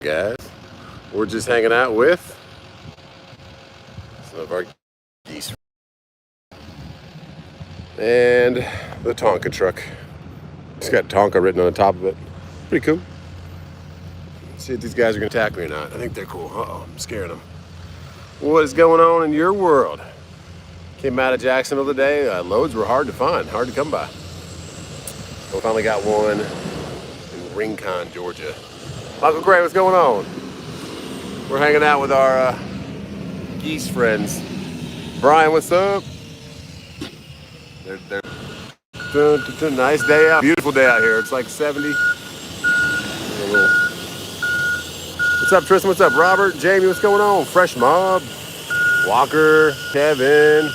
guys. We're just hanging out with some of our geese and the Tonka truck. It's got Tonka written on the top of it. Pretty cool. Let's see if these guys are gonna attack me or not. I think they're cool. Uh-oh, I'm scaring them. What is going on in your world? Came out of Jacksonville today. Loads were hard to find, hard to come by. We finally got one in Rincon, Georgia. Michael Gray, what's going on? We're hanging out with our geese friends. Brian, what's up? They're nice day out, beautiful day out here. It's like 70. What's up, Tristan? What's up, Robert? Jamie, what's going on? Fresh Mob, Walker, Kevin.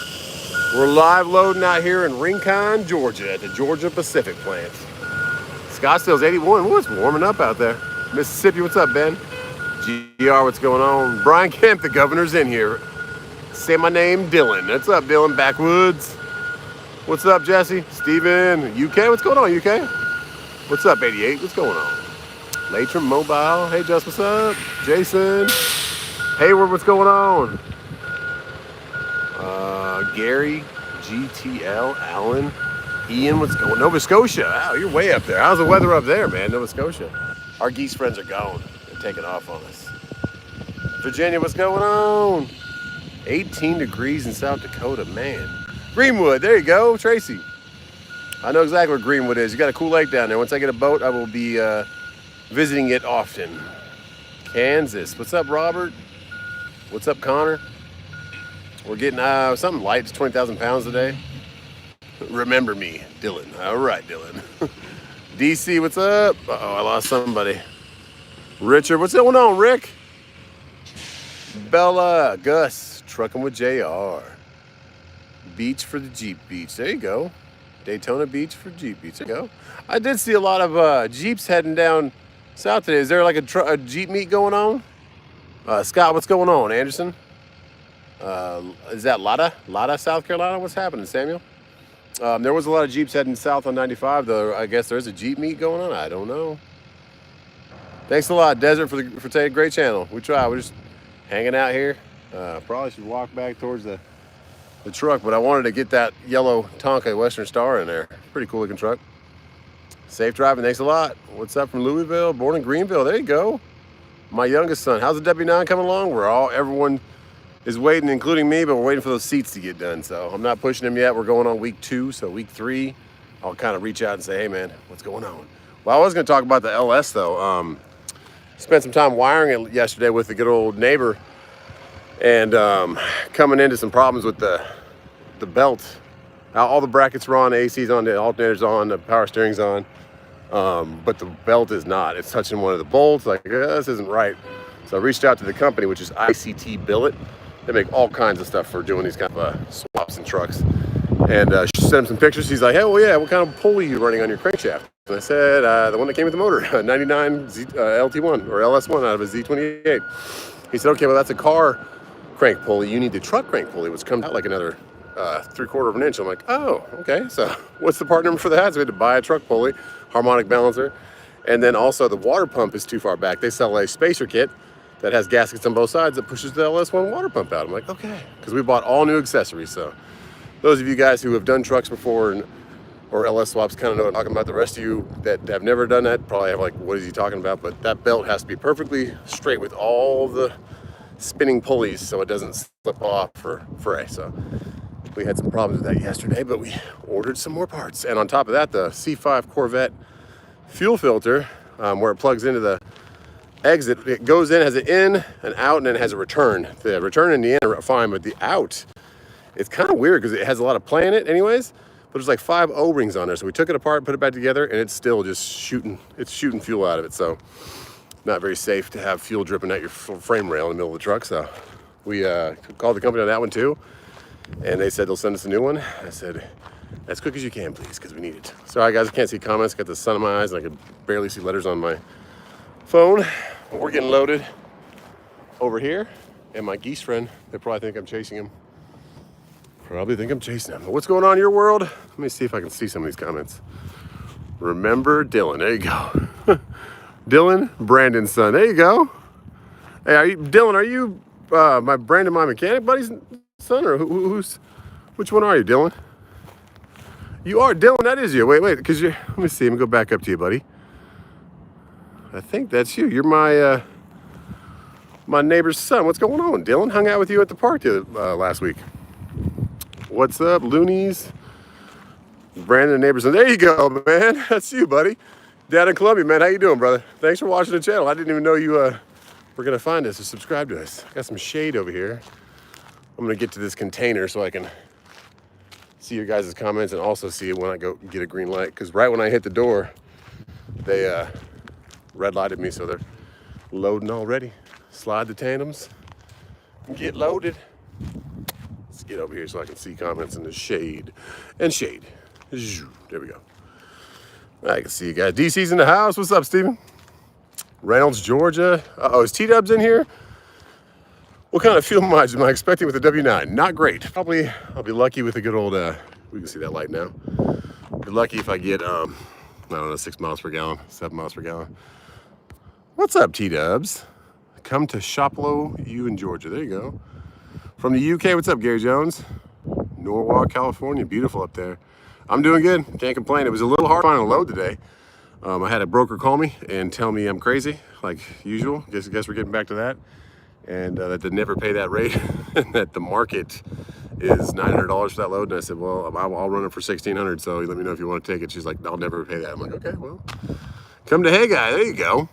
We're live loading out here in Rincon, Georgia at the Georgia Pacific plant. Scottsdale's 81. Ooh, it's warming up out there. Mississippi, what's up, Ben? GR, what's going on? Brian Kemp, the governor's in here. Say my name, Dylan. What's up, Dylan? Backwoods. What's up, Jesse? Steven, UK, what's going on, UK? What's up, 88? What's going on? Latrim Mobile. Hey, Just, what's up? Jason. Hayward, what's going on? Gary, GTL, Allen, Ian, what's going on? Nova Scotia. Wow, you're way up there. How's the weather up there, man? Nova Scotia. Our geese friends are gone. They're taking off on us. Virginia, what's going on? 18 degrees in South Dakota, man. Greenwood, there you go, Tracy. I know exactly where Greenwood is. You got a cool lake down there. Once I get a boat, I will be visiting it often. Kansas, what's up, Robert? What's up, Connor? We're getting something light. It's 20,000 pounds today. Remember me, Dylan. All right, Dylan. DC, what's up? Uh-oh, I lost somebody. Richard, what's going on, Rick? Bella, Gus, trucking with JR. Beach for the Jeep Beach. There you go. Daytona Beach for Jeep Beach. There you go. I did see a lot of Jeeps heading down south today. Is there like a Jeep meet going on? Scott, what's going on? Anderson? Is that Latta, South Carolina? What's happening, Samuel? There was a lot of Jeeps heading south on 95, though. I guess there's a Jeep meet going on. I don't know. Thanks a lot, Desert, for taking a great channel. We try. We're just hanging out here. Probably should walk back towards the truck, but I wanted to get that yellow Tonka Western Star in there. Pretty cool looking truck. Safe driving. Thanks a lot. What's up from Louisville? Born in Greenville. There you go. My youngest son. How's the W9 coming along? Everyone is waiting, including me, but we're waiting for those seats to get done. So I'm not pushing them yet. We're going on week 2, so week 3, I'll kind of reach out and say, hey man, what's going on? Well, I was going to talk about the LS though. Spent some time wiring it yesterday with a good old neighbor, and coming into some problems with the belt. All the brackets are on, the AC's on, the alternator's on, the power steering's on, but the belt is not. It's touching one of the bolts. Like, this isn't right. So I reached out to the company, which is ICT Billet. They make all kinds of stuff for doing these kind of swaps in trucks. And sent him some pictures. He's like, hey, well, yeah, what kind of pulley are you running on your crankshaft? And I said, the one that came with the motor, 99 LT1 or LS1 out of a Z28. He said, okay, well, that's a car crank pulley. You need the truck crank pulley, which comes out like another 3/4 of an inch. I'm like, oh, okay. So what's the part number for that? So we had to buy a truck pulley, harmonic balancer. And then also the water pump is too far back. They sell a spacer kit that has gaskets on both sides that pushes the LS1 water pump out. I'm like, okay, because we bought all new accessories. So those of you guys who have done trucks before or LS swaps kind of know what I'm talking about. The rest of you that have never done that probably have like, what is he talking about? But that belt has to be perfectly straight with all the spinning pulleys so it doesn't slip off for fray. So we had some problems with that yesterday, but we ordered some more parts. And on top of that, the C5 Corvette fuel filter, where it plugs into the exit, it goes in, has an in, an out, and then it has a return. The return and the in are fine, but the out, it's kind of weird because it has a lot of play in it anyways, but there's like 5 O-rings on there. So we took it apart, put it back together, and it's still just shooting fuel out of it. So not very safe to have fuel dripping at your frame rail in the middle of the truck. So we called the company on that one too, and they said they'll send us a new one. I said, as quick as you can, please, because we need it. Sorry guys, I can't see comments. Got the sun in my eyes and I could barely see letters on my phone. We're getting loaded over here, and my geese friend, they probably think I'm chasing him. Probably think I'm chasing him. But what's going on in your world? Let me see if I can see some of these comments. Remember Dylan, there you go. Dylan, Brandon's son. There you go. Hey, Dylan, are you my Brandon, my mechanic buddy's son, or which one are you, Dylan? You are Dylan, that is you. Wait, because let me see, let me go back up to you, buddy. I think that's you. You're my my neighbor's son. What's going on, Dylan? Hung out with you at the park last week. What's up, loonies? Brandon, neighbor's son. There you go, man. That's you, buddy. Down in Columbia, man. How you doing, brother? Thanks for watching the channel. I didn't even know you were gonna find us or subscribe to us. Got some shade over here. I'm gonna get to this container so I can see your guys' comments and also see it when I go get a green light. Because right when I hit the door, they red lighted me, so they're loading already. Slide the tandems and get loaded. Let's get over here so I can see comments in the shade. And shade. There we go. I can see you guys. DC's in the house. What's up, Steven? Reynolds, Georgia. Uh-oh, is T-Dubs in here? What kind of fuel mileage am I expecting with the W9? Not great. Probably I'll be lucky with a good old, we can see that light now. Be lucky if I get, I don't know, 6 miles per gallon, 7 miles per gallon. What's up, T-Dubs? Come to Shoplo, you in Georgia. There you go. From the UK, what's up, Gary Jones? Norwalk, California. Beautiful up there. I'm doing good. Can't complain. It was a little hard to find a load today. I had a broker call me and tell me I'm crazy, like usual. Guess we're getting back to that. And that they never pay that rate, and that the market is $900 for that load. And I said, well, I'll run it for $1,600. So let me know if you want to take it. She's like, I'll never pay that. I'm like, okay, well, come to Hey Guy. There you go.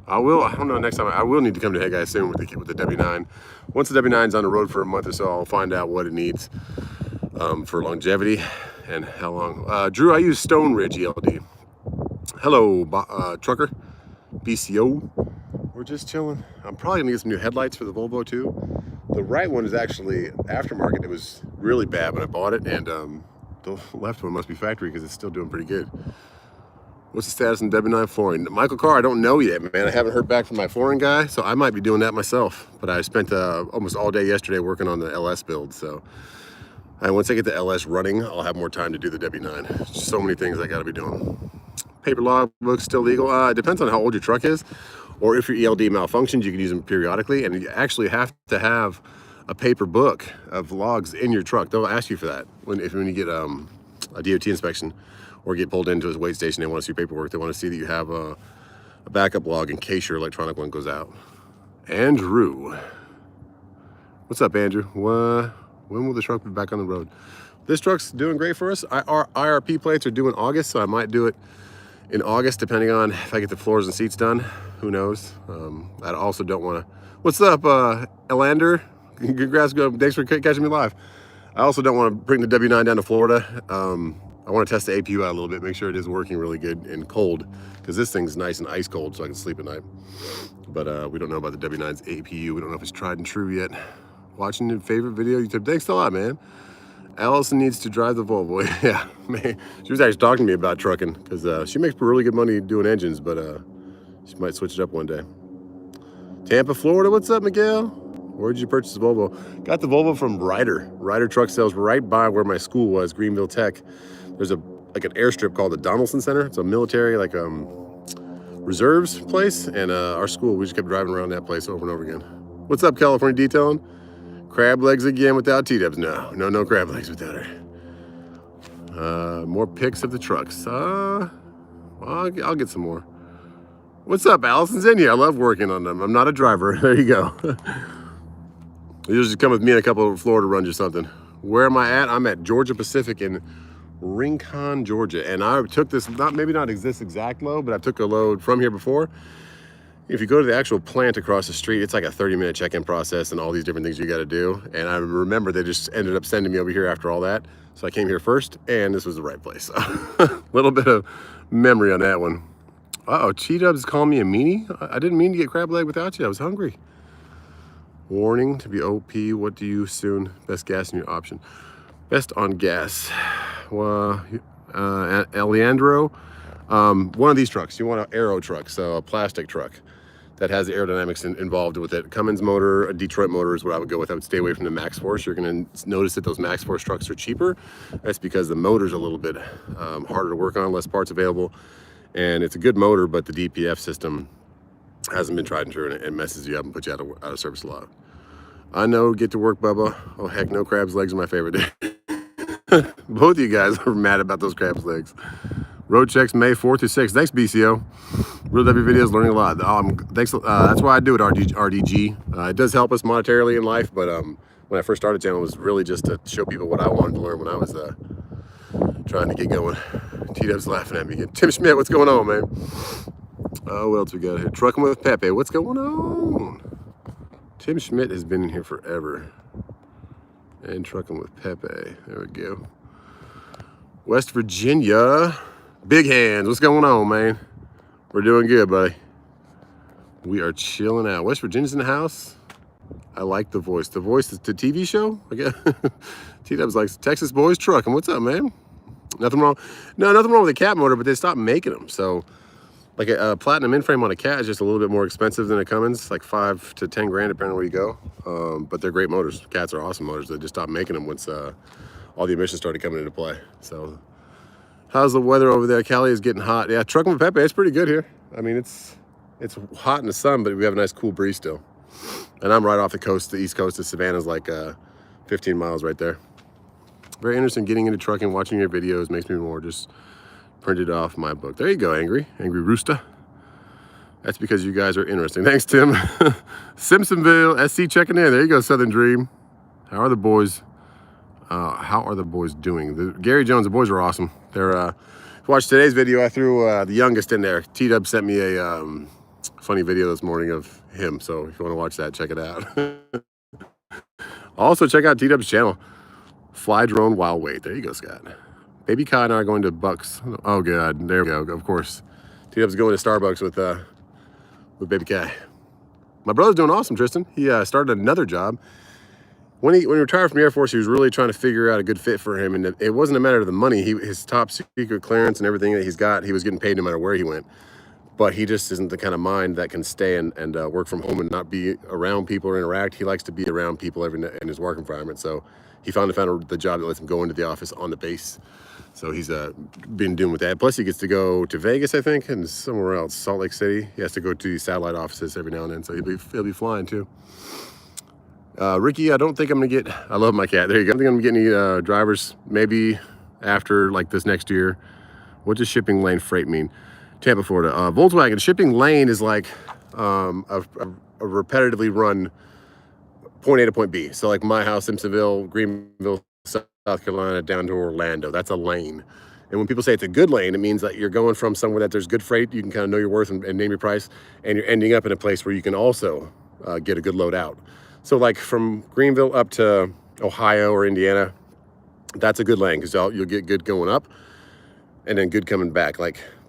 I will. I don't know. Next time I will need to come to Hey Guy soon with the W9. Once the W9's on the road for a month or so, I'll find out what it needs for longevity and how long. Drew, I use Stone Ridge ELD. Hello, trucker, BCO. We're just chilling. I'm probably gonna get some new headlights for the Volvo too. The right one is actually aftermarket. It was really bad when I bought it, and the left one must be factory because it's still doing pretty good. What's the status in W9 flooring? Michael Carr, I don't know yet, man. I haven't heard back from my flooring guy, so I might be doing that myself. But I spent almost all day yesterday working on the LS build, so once I get the LS running, I'll have more time to do the W9. Just so many things I gotta be doing. Paper logbook still legal? It depends on how old your truck is, or if your ELD malfunctions, you can use them periodically, and you actually have to have a paper book of logs in your truck. They'll ask you for that when you get a DOT inspection or get pulled into his weight station. They want to see your paperwork. They want to see that you have a backup log in case your electronic one goes out. Andrew, what's up, Andrew? When will the truck be back on the road? This truck's doing great for us. Our IRP plates are due in August, so I might do it in August, depending on if I get the floors and seats done. Who knows? I also don't want to. What's up, Elander? Congrats, thanks for catching me live. I also don't want to bring the W9 down to Florida. I want to test the APU out a little bit, make sure it is working really good and cold, because this thing's nice and ice cold, so I can sleep at night. But we don't know about the W9's APU. We don't know if it's tried and true yet. Watching your favorite video YouTube. Thanks a lot, man. Allison needs to drive the Volvo. Yeah, man. She was actually talking to me about trucking because she makes really good money doing engines, but she might switch it up one day. Tampa, Florida. What's up, Miguel? Where did you purchase the Volvo? Got the Volvo from Ryder. Ryder Truck Sales, right by where my school was, Greenville Tech. There's like an airstrip called the Donaldson Center. It's a military reserves place, and our school, we just kept driving around that place over and over again. What's up, California Detailing? Crab legs again without T-Dubs. No crab legs without her. More pics of the trucks. Well, I'll get some more. What's up? Allison's in here. I love working on them. I'm not a driver. There you go. You just come with me in a couple of Florida runs or something. Where am I at? I'm at Georgia Pacific in Rincon, Georgia. And I took this, maybe not this exact load, but I took a load from here before. If you go to the actual plant across the street, it's like a 30-minute check-in process and all these different things you got to do. And I remember they just ended up sending me over here after all that. So I came here first, and this was the right place. A little bit of memory on that one. Uh-oh, T-Dubs is calling me a meanie? I didn't mean to get crab leg without you. I was hungry. Warning to be OP. What do you soon? Best gas in your option. Best on gas. Well, Eleandro. One of these trucks. You want an aero truck, so a plastic truck that has the aerodynamics involved with it. Cummins motor, a Detroit motor is what I would go with. I would stay away from the Max Force. You're going to notice that those Max Force trucks are cheaper. That's because the motor's a little bit harder to work on, less parts available, And it's a good motor, but the DPF system hasn't been tried and true, and it messes you up and puts you out of service a lot. I know, get to work, Bubba. Oh, heck, no crab's legs are my favorite day. Both of you guys are mad about those crab's legs. Road checks May 4th through 6th. Thanks, BCO. Real W videos, learning a lot. Thanks. That's why I do it, RDG. It does help us monetarily in life, but when I first started the channel, it was really just to show people what I wanted to learn when I was trying to get going. T-Dub's laughing at me. Tim Schmidt, what's going on, man? What else we got here? Trucking with Pepe, what's going on? Tim Schmidt has been in here forever. And Trucking with Pepe, there we go. West Virginia, Big Hands, what's going on, man? We're doing good, buddy. We are chilling out. West Virginia's in the house. I like the voice. The voice is the TV show, I guess. T-Dub's like, Texas boys trucking. What's up, man? Nothing wrong. No, nothing wrong with the cat motor, but they stopped making them. So, like a platinum in-frame on a cat is just a little bit more expensive than a Cummins, like 5 to 10 grand, depending on where you go. But they're great motors. Cats are awesome motors. They just stopped making them once all the emissions started coming into play. So, how's the weather over there? Cali is getting hot. Yeah, Trucking with Pepe, it's pretty good here. I mean, it's hot in the sun, but we have a nice cool breeze still. And I'm right off the coast. The east coast of Savannah's like 15 miles right there. Very interesting getting into trucking, watching your videos makes me more just printed off my book. There you go, Angry Rooster. That's because you guys are interesting. Thanks, Tim. Simpsonville, SC checking in. There you go, Southern Dream. How are the boys? How are the boys doing? Gary Jones, the boys are awesome. They're, if you watched today's video, I threw the youngest in there. T-Dub sent me a funny video this morning of him. So if you want to watch that, check it out. Also, check out T-Dub's channel. Fly Drone Wild Weight. There you go, Scott. Baby Kai and I are going to Bucks. Oh, God. There we go. Of course. T-Dub's going to Starbucks with Baby Kai. My brother's doing awesome, Tristan. He started another job. When he retired from the Air Force, he was really trying to figure out a good fit for him. And it wasn't a matter of the money. His top secret clearance and everything that he's got, he was getting paid no matter where he went. But he just isn't the kind of mind that can stay and work from home and not be around people or interact. He likes to be around people in his work environment. So he found the job that lets him go into the office on the base. So he's been doing with that. Plus he gets to go to Vegas, I think, and somewhere else, Salt Lake City. He has to go to these satellite offices every now and then. So he'll be flying too. Ricky, I don't think I'm gonna get, I love my cat. There you go. I don't think I'm gonna get any drivers, maybe after like this next year. What does shipping lane freight mean? Tampa, Florida. Volkswagen, shipping lane is like a repetitively run point A to point B. So like my house, Simpsonville, Greenville, South Carolina, down to Orlando. That's a lane. And when people say it's a good lane, it means that you're going from somewhere that there's good freight, you can kind of know your worth and name your price, and you're ending up in a place where you can also get a good load out. So like from Greenville up to Ohio or Indiana, that's a good lane because you'll get good going up and then good coming back.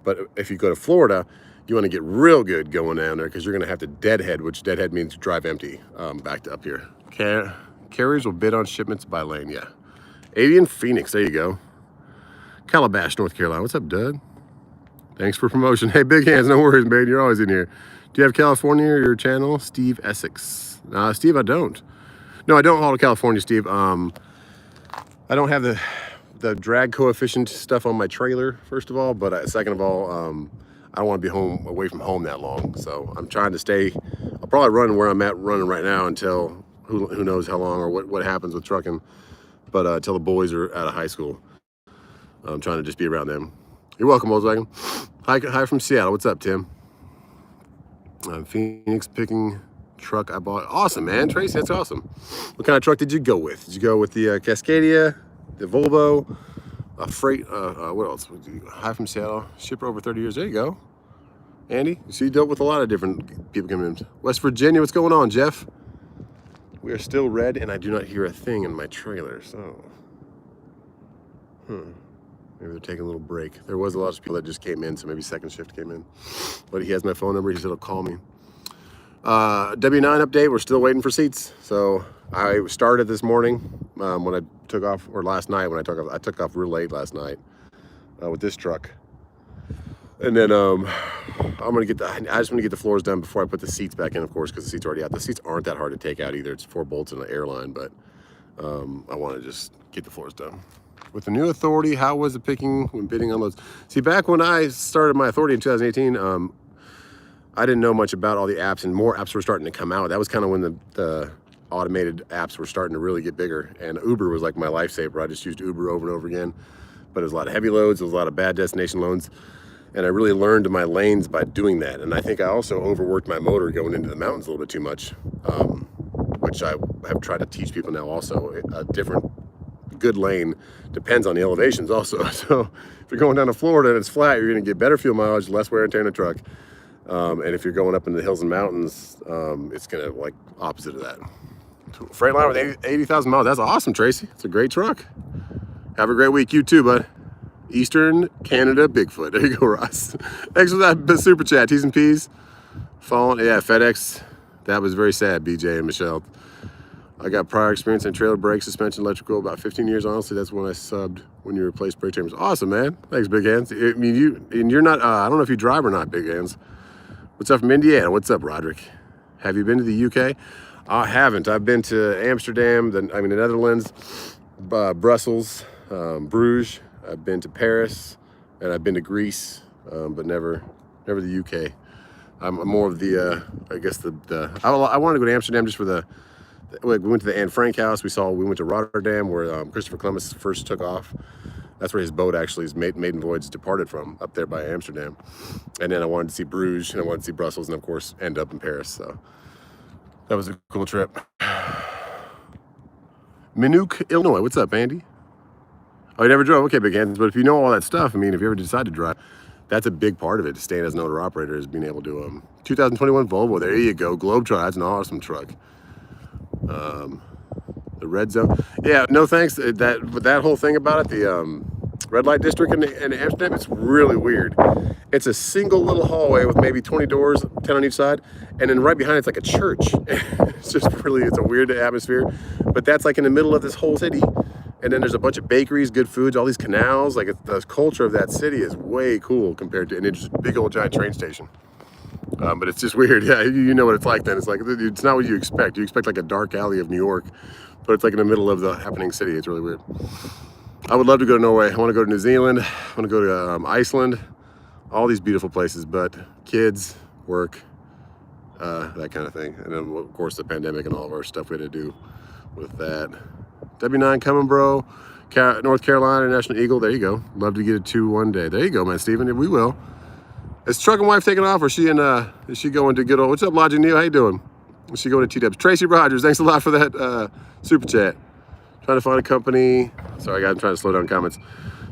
But if you go to Florida, you want to get real good going down there because you're going to have to deadhead, which deadhead means drive empty back to up here. Carriers will bid on shipments by lane, yeah. Avian Phoenix, there you go. Calabash, North Carolina. What's up, Doug? Thanks for promotion. Hey, Big Hands, no worries, man. You're always in here. Do you have California or your channel? Steve Essex. Steve, I don't. No, I don't haul to California, Steve. I don't have the drag coefficient stuff on my trailer, first of all, but second of all, I don't want to be away from home that long. So I'm trying to stay. I'll probably run where I'm running right now until who knows how long or what happens with trucking. But until the boys are out of high school, I'm trying to just be around them. You're welcome, Volkswagen. Hi from Seattle. What's up, Tim? Phoenix picking truck I bought. Awesome, man. Tracy, that's awesome. What kind of truck did you go with? Did you go with the Cascadia, the Volvo, a freight? What else? Hi from Seattle. Shipper over 30 years. There you go. Andy, so you dealt with a lot of different people coming in. West Virginia, what's going on, Jeff? We are still red, and I do not hear a thing in my trailer, so. Maybe they're taking a little break. There was a lot of people that just came in, so maybe second shift came in. But he has my phone number. He said he'll call me. W9 update. We're still waiting for seats. So I started this morning when I took off, or last night when I took off. I took off real late last night with this truck. And then I just want to get the floors done before I put the seats back in, of course, because the seats are already out. The seats aren't that hard to take out either. It's 4 bolts and an airline, but I want to just get the floors done. with the new authority, how was it picking when bidding on loads? See, back when I started my authority in 2018, I didn't know much about all the apps, and more apps were starting to come out. That was kind of when the automated apps were starting to really get bigger, and Uber was like my lifesaver. I just used Uber over and over again, but it was a lot of heavy loads, there was a lot of bad destination loads, and I really learned my lanes by doing that. And I think I also overworked my motor going into the mountains a little bit too much, which I have tried to teach people now also. A different good lane depends on the elevations also. So if you're going down to Florida and it's flat, you're going to get better fuel mileage, less wear and tear in the truck. And if you're going up into the hills and mountains, it's going to like opposite of that. Freightliner with 80,000 miles. That's awesome, Tracy. It's a great truck. Have a great week. You too, bud. Eastern Canada Bigfoot. There you go, Ross. Thanks for that super chat. T's and P's. Falling. Yeah, FedEx. That was very sad, BJ and Michelle. I got prior experience in trailer brake, suspension, electrical, about 15 years. Honestly, that's when I subbed when you replaced brake chambers. Awesome, man. Thanks, Big Hands. I mean, you're not, I don't know if you drive or not, Big Hands. What's up from Indiana? What's up, Roderick? Have you been to the UK? I haven't. I've been to Amsterdam, the Netherlands, Brussels, Bruges. I've been to Paris, and I've been to Greece, but never the UK. I'm more of the, I guess I wanted to go to Amsterdam just for we went to the Anne Frank house. We went to Rotterdam where Christopher Columbus first took off. That's where his boat actually, his maiden voyage departed from, up there by Amsterdam. And then I wanted to see Bruges, and I wanted to see Brussels, and of course end up in Paris. So that was a cool trip. Minooq, Illinois. What's up, Andy? Oh, you never drove? Okay, Big Hands. But if you know all that stuff, I mean, if you ever decide to drive, that's a big part of it. Staying as an owner operator is being able to 2021 Volvo. There you go. Globetrot. That's an awesome truck. The red zone. Yeah, no thanks. That whole thing about it, the red light district in Amsterdam, it's really weird. It's a single little hallway with maybe 20 doors, 10 on each side, and then right behind it's like a church. It's a weird atmosphere. But that's like in the middle of this whole city. And then there's a bunch of bakeries, good foods, all these canals. Like the culture of that city is way cool compared to, and it's just a big old giant train station. But it's just weird. Yeah, you know what it's like then. It's like, it's not what you expect. You expect like a dark alley of New York, but it's like in the middle of the happening city. It's really weird. I would love to go to Norway. I want to go to New Zealand. I want to go to Iceland. All these beautiful places, but kids, work, that kind of thing. And then, of course, the pandemic and all of our stuff we had to do with that. W9 coming, bro. North Carolina National Eagle. There you go. Love to get a 2 one day. There you go, man, Steven. We will. Is Truck and Wife taking off, or is she going to good old? What's up, Lodging Neil? How you doing? Is she going to T-Dubs? Tracy Rogers, thanks a lot for that super chat. Trying to find a company. Sorry, I'm trying to slow down comments.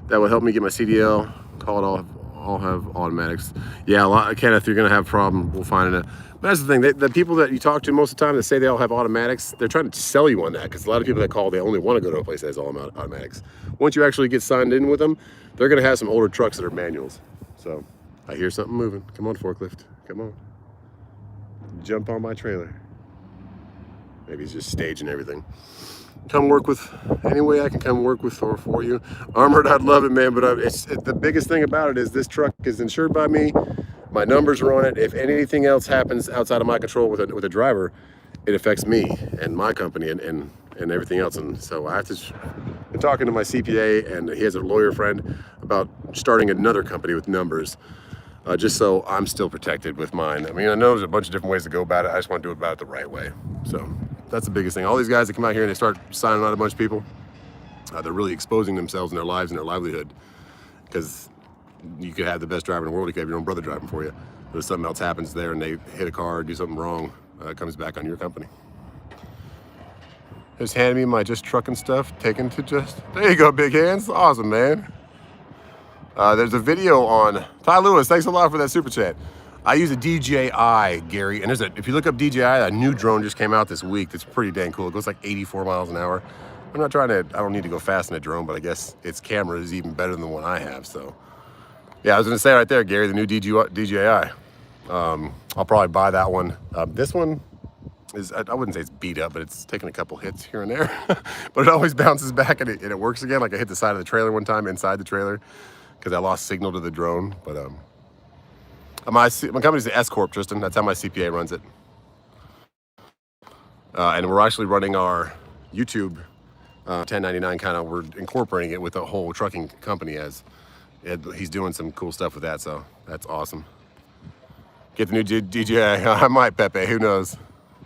That will help me get my CDL. Call it all have automatics. Yeah, Kenneth, you're gonna have a problem. We'll find it. But that's the thing. The people that you talk to most of the time that say they all have automatics, they're trying to sell you on that, because a lot of people that call, they only want to go to a place that has all automatics. Once you actually get signed in with them, they're gonna have some older trucks that are manuals. So. I hear something moving. Come on, forklift. Come on. Jump on my trailer. Maybe he's just staging everything. Come work with, any way I can come work with or for you. Armored, I'd love it, man, but the biggest thing about it is this truck is insured by me. My numbers are on it. If anything else happens outside of my control with a driver, it affects me and my company and everything else. And so I have to, I'm talking to my CPA, and he has a lawyer friend about starting another company with numbers. Just so I'm still protected with mine. I mean, I know there's a bunch of different ways to go about it. I just want to do it about it the right way. So that's the biggest thing. All these guys that come out here and they start signing out a bunch of people, they're really exposing themselves and their lives and their livelihood, because you could have the best driver in the world. You could have your own brother driving for you. But if something else happens there and they hit a car or do something wrong, it comes back on your company. Just handed me my just trucking stuff, taken to just, there you go, Big Hands. Awesome, man. There's a video on Ty Lewis. Thanks a lot for that super chat. I use a DJI, Gary, and if you look up DJI, a new drone just came out this week that's pretty dang cool. It goes like 84 miles an hour. I don't need to go fast in a drone, but I guess its camera is even better than the one I have. So yeah, I was gonna say right there, Gary, the new DJI. I'll probably buy that one. This one is, I wouldn't say it's beat up, but it's taken a couple hits here and there, but it always bounces back and it works again. Like I hit the side of the trailer one time inside the trailer, because I lost signal to the drone. But my company's the S Corp, Tristan. That's how my CPA runs it. And we're actually running our YouTube 1099 kind of, we're incorporating it with the whole trucking company as he's doing some cool stuff with that. So that's awesome. Get the new DJI. I might, Pepe. Who knows?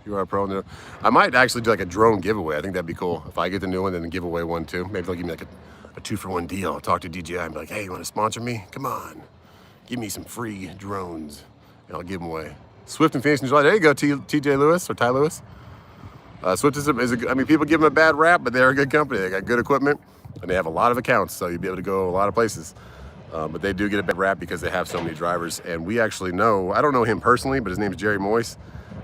You are a pro. I might actually do like a drone giveaway. I think that'd be cool. If I get the new one, then give away one too. Maybe they'll give me like a 2-for-1 deal. I'll talk to DJI and be like, hey, you want to sponsor me? Come on. Give me some free drones. And I'll give them away. Swift and Phoenix in July. There you go, TJ Lewis or Ty Lewis. Swift is I mean, people give them a bad rap, but they're a good company. They got good equipment, and they have a lot of accounts, so you'll be able to go a lot of places. But they do get a bad rap because they have so many drivers. And we actually know, I don't know him personally, but his name is Jerry Moyse.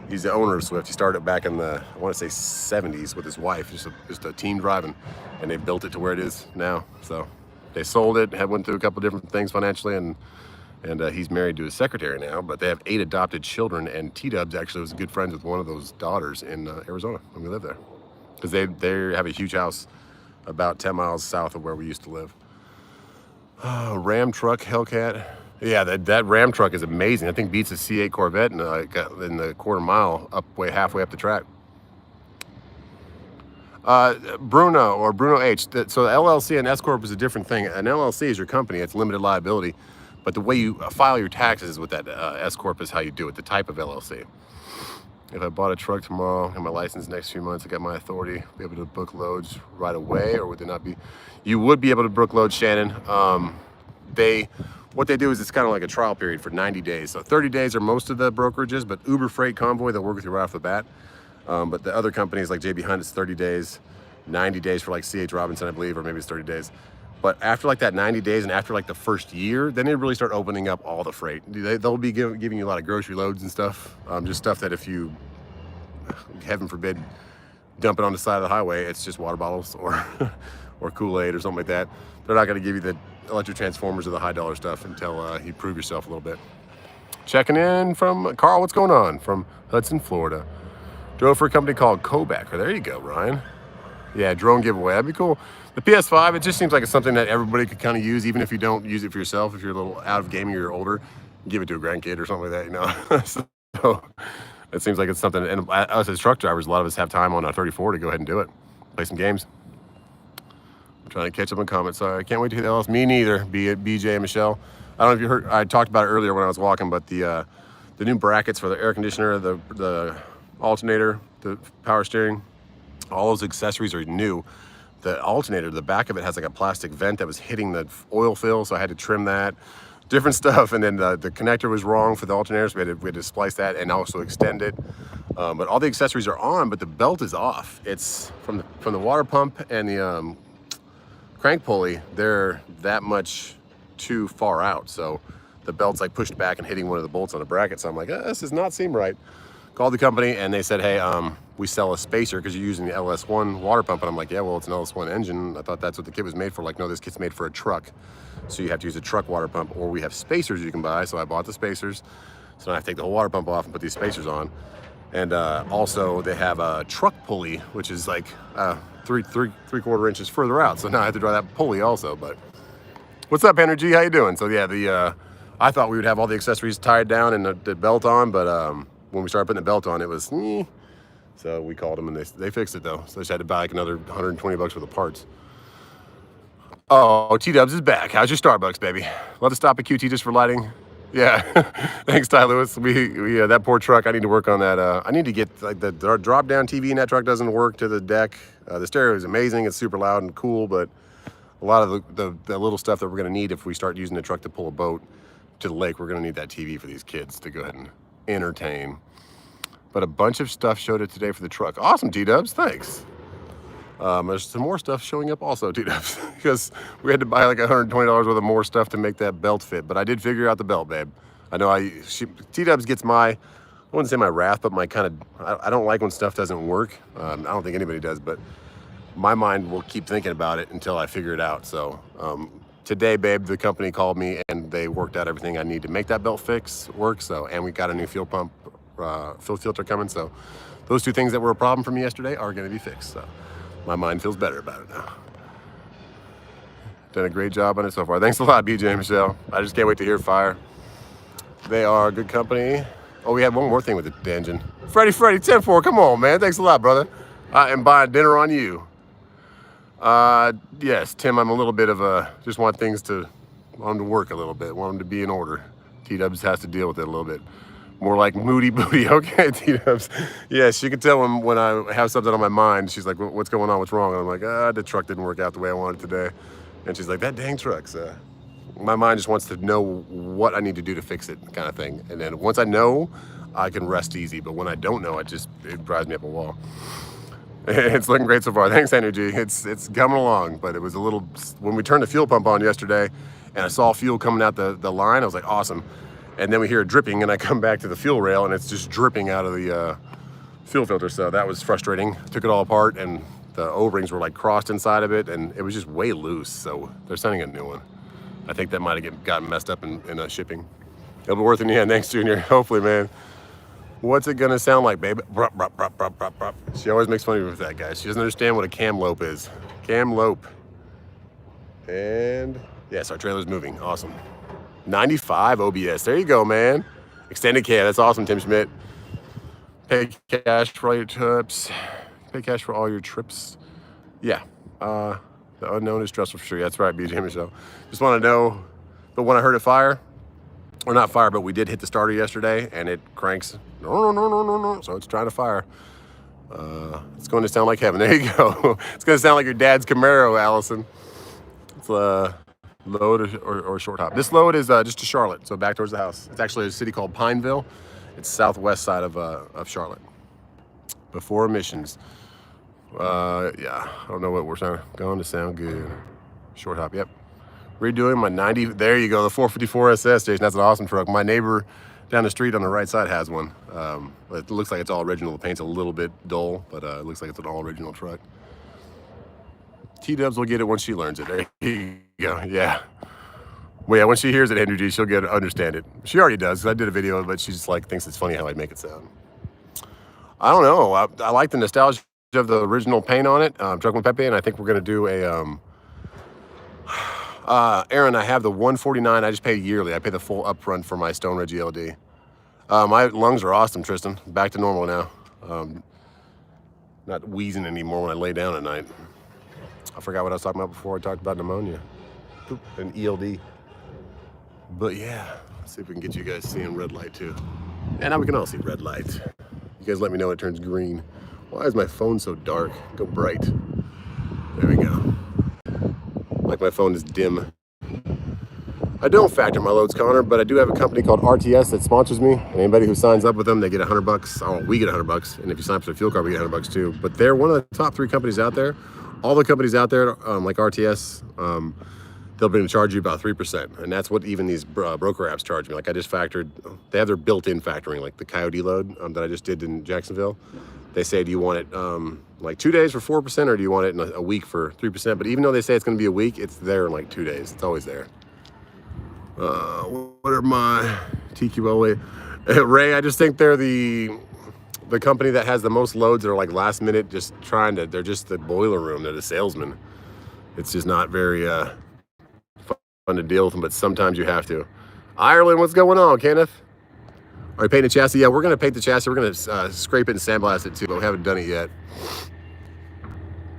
He's the owner of Swift. He started back in the, I want to say 70s with his wife, just a team driving, and they built it to where it is now. So they sold it, went through a couple different things financially, and he's married to his secretary now, but they have 8 adopted children, and T-Dubs actually was good friends with one of those daughters in Arizona when we lived there. Because they have a huge house about 10 miles south of where we used to live. Ram truck, Hellcat. Yeah, that Ram truck is amazing. I think beats a C8 Corvette in the quarter mile halfway up the track. Bruno H. So the LLC and S Corp is a different thing. An LLC is your company. It's limited liability. But the way you file your taxes with that S Corp is how you do it, the type of LLC. If I bought a truck tomorrow and my license next few months, I got my authority, be able to book loads right away, or would they not be? You would be able to book loads, Shannon. What they do is it's kind of like a trial period for 90 days. So 30 days are most of the brokerages, but Uber Freight Convoy, they'll work with you right off the bat. But the other companies like JB Hunt, it's 30 days, 90 days for like C.H. Robinson, I believe, or maybe it's 30 days. But after like that 90 days and after like the first year, then they really start opening up all the freight. They'll be giving you a lot of grocery loads and stuff. Just stuff that if you, heaven forbid, dump it on the side of the highway, it's just water bottles or or Kool-Aid or something like that. They're not going to give you the electric transformers or the high dollar stuff until you prove yourself a little bit. Checking in from Carl, what's going on? From Hudson, Florida. Drove for a company called Koback. There you go, Ryan. Yeah, drone giveaway. That'd be cool. The PS5, it just seems like it's something that everybody could kind of use, even if you don't use it for yourself. If you're a little out of gaming or you're older, give it to a grandkid or something like that, you know. So it seems like it's something, and us as truck drivers, a lot of us have time on our 34 to go ahead and do it. Play some games. I'm trying to catch up on comments. Sorry, I can't wait to hear the LS. Me neither, be it BJ and Michelle. I don't know if you heard, I talked about it earlier when I was walking, but the new brackets for the air conditioner, the alternator, the power steering, all those accessories are new. The alternator, the back of it has like a plastic vent that was hitting the oil fill, so I had to trim that. Different stuff, and then the connector was wrong for the alternator, so we had to splice that and also extend it. But all the accessories are on, but the belt is off. It's from the water pump and the crank pulley, they're that much too far out. So the belt's like pushed back and hitting one of the bolts on the bracket. So I'm like, this does not seem right. Called the company and they said, hey, we sell a spacer because you're using the LS1 water pump. And I'm like, yeah, well, it's an LS1 engine. I thought that's what the kit was made for. Like, no, this kit's made for a truck. So you have to use a truck water pump, or we have spacers you can buy. So I bought the spacers. So now I have to take the whole water pump off and put these spacers on. And also they have a truck pulley, which is like 3/4 inches further out. So now I have to draw that pulley also. But what's up, Energy? How you doing? So yeah, I thought we would have all the accessories tied down and the belt on, but when we started putting the belt on, it was, so we called them and they fixed it though. So I just had to buy like another 120 bucks worth of parts. Oh, T-Dubs is back. How's your Starbucks, baby? Love to stop at QT just for lighting. Yeah, thanks, Ty Lewis. We that poor truck. I need to work on that. I need to get like the drop down TV in that truck doesn't work to the deck. The stereo is amazing. It's super loud and cool, but a lot of the little stuff that we're gonna need if we start using the truck to pull a boat to the lake, we're gonna need that TV for these kids to go ahead and entertain. But a bunch of stuff showed it today for the truck. Awesome, T-Dubs, thanks. There's some more stuff showing up also, T-Dubs, because we had to buy like $120 worth of more stuff to make that belt fit. But I did figure out the belt, babe. I know T-Dubs gets I wouldn't say my wrath, but my kind of, I don't like when stuff doesn't work. I don't think anybody does, but my mind will keep thinking about it until I figure it out. So today, babe, the company called me and they worked out everything I need to make that belt work. So, and we got a new fuel pump, fuel filter coming. So those two things that were a problem for me yesterday are going to be fixed. So my mind feels better about it now. Done a great job on it so far. Thanks a lot, BJ and Michelle. I just can't wait to hear fire. They are a good company. Oh, we had one more thing with the engine. Freddy, 10-4, come on, man. Thanks a lot, brother. I am buying dinner on you. Yes, Tim, I'm a little bit of a, just want things to, want them to work a little bit, want them to be in order. T-Dubs has to deal with it a little bit. More like moody booty. Okay, T-Dubs. Yes, you can tell when I have something on my mind. She's like, what's going on? What's wrong? And I'm like, the truck didn't work out the way I wanted today. And she's like, that dang truck's, my mind just wants to know what I need to do to fix it, kind of thing. And then once I know, I can rest easy. But when I don't know, it drives me up a wall. It's looking great so far. Thanks, Energy. It's coming along, but it was a little, when we turned the fuel pump on yesterday and I saw fuel coming out the line, I was like, awesome. And then we hear it dripping and I come back to the fuel rail and it's just dripping out of the fuel filter. So that was frustrating. Took it all apart and the O-rings were like crossed inside of it and it was just way loose. So they're sending a new one. I think that might have gotten messed up in shipping. It'll be worth it in the end. Thanks, Junior. Hopefully, man. What's it gonna sound like, babe? Brup, brup, brup, brup, brup, brup. She always makes fun of me with that, guys. She doesn't understand what a camlope is. Camlope. And yes, our trailer's moving. Awesome. 95 OBS. There you go, man. Extended cab. That's awesome, Tim Schmidt. Pay cash for all your trips. Pay cash for all your trips. Yeah. The unknown is stressful for sure. That's right, BJ Michelle. Just want to know, but when I heard it fire, or not fire, but we did hit the starter yesterday and it cranks. No. So it's trying to fire. It's going to sound like heaven. There you go. It's going to sound like your dad's Camaro, Allison. It's load or short hop. This load is just to Charlotte, so back towards the house. It's actually a city called Pineville. It's southwest side of Charlotte. Before emissions. Yeah, I don't know what we're saying. Going to sound good. Short hop, yep. Redoing my 90, there you go, the 454 SS, Jason. That's an awesome truck. My neighbor down the street on the right side has one. It looks like it's all original. The paint's a little bit dull, but it looks like it's an all original truck. T-Dubs will get it once she learns it. There you go, yeah. Well, yeah, when she hears it, Andrew G, she'll understand it. She already does, 'cause I did a video, but she just like thinks it's funny how I make it sound. I don't know, I like the nostalgia of the original paint on it, Truck with Pepe, and I think we're gonna do a, Aaron, I have the 149. I just pay yearly. I pay the full upfront for my Stone Red GLD. My lungs are awesome, Tristan. Back to normal now. Not wheezing anymore when I lay down at night. I forgot what I was talking about before I talked about pneumonia and ELD. But yeah, let's see if we can get you guys seeing red light too. And now we can all see red light. You guys let me know when it turns green. Why is my phone so dark? Go bright. There we go. Like my phone is dim. I don't factor my loads, Connor, but I do have a company called RTS that sponsors me. And anybody who signs up with them, they get $100. Oh, we get $100. And if you sign up for a fuel card, we get $100 too. But they're one of the top 3 companies out there. All the companies out there, like RTS, they'll be able to charge you about 3%. And that's what even these broker apps charge me. Like I just factored, they have their built-in factoring, like the Coyote load that I just did in Jacksonville. They say, do you want it like 2 days for 4% or do you want it in a week for 3%? But even though they say it's gonna be a week, it's there in like 2 days. It's always there. What are my TQL? Ray, I just think they're the company that has the most loads that are like last minute, just they're just the boiler room. They're the salesman. It's just not very fun to deal with them, but sometimes you have to. Ireland, what's going on, Kenneth? Are you painting the chassis? Yeah, we're gonna paint the chassis. We're gonna scrape it and sandblast it too, but we haven't done it yet.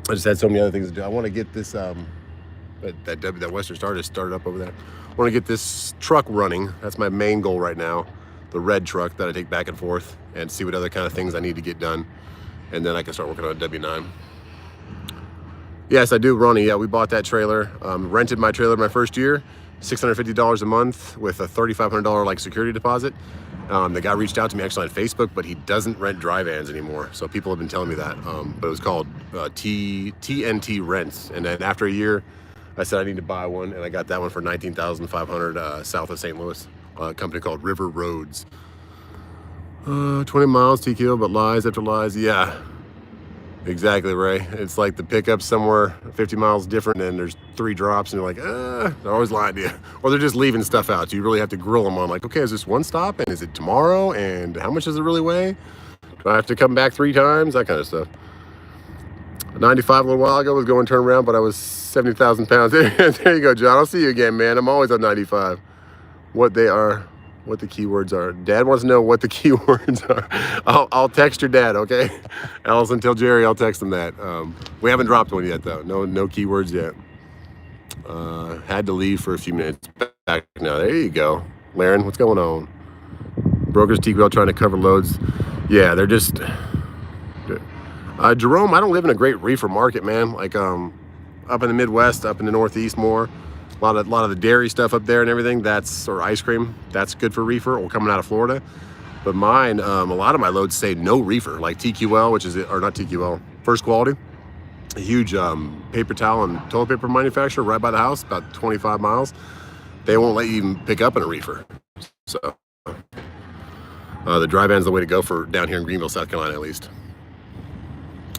I just had so many other things to do. I want to get this that Western Star just started up over there. I want to get this truck running. That's my main goal right now. The red truck that I take back and forth and see what other kind of things I need to get done. And then I can start working on a W9. Yes, I do, Ronnie. Yeah, we bought that trailer. Rented my trailer my first year, $650 a month with a $3,500 like security deposit. The guy reached out to me actually on Facebook, but he doesn't rent dry vans anymore. So people have been telling me that. But it was called TNT Rents. And then after a year, I said I need to buy one, and I got that one for $19,500 south of St. Louis. A company called River Roads. 20 miles TQ, but lies after lies. Yeah, exactly, Ray. It's like the pickup somewhere 50 miles different, and there's 3 drops, and you're like, they're always lying to you. Or they're just leaving stuff out. You really have to grill them on, like, okay, is this one stop, and is it tomorrow, and how much does it really weigh? Do I have to come back 3 times? That kind of stuff. 95 a little while ago was going turnaround, but I was 70,000 pounds. There you go, John. I'll see you again, man. I'm always on 95. What they are what the keywords are. Dad wants to know what the keywords are. I'll text your dad, okay? Allison, tell Jerry I'll text him that. We haven't dropped one yet though. No keywords yet. Had to leave for a few minutes. Back now. There you go. Laren, what's going on? Brokers TQL trying to cover loads. Yeah, they're just Jerome, I don't live in a great reefer market, man. Like up in the Midwest, up in the Northeast more. A lot of the dairy stuff up there and everything, or ice cream, that's good for reefer, or coming out of Florida. But mine, a lot of my loads say no reefer, like TQL, or not TQL, First Quality. A huge paper towel and toilet paper manufacturer right by the house, about 25 miles. They won't let you even pick up in a reefer. So the dry van's the way to go for down here in Greenville, South Carolina, at least.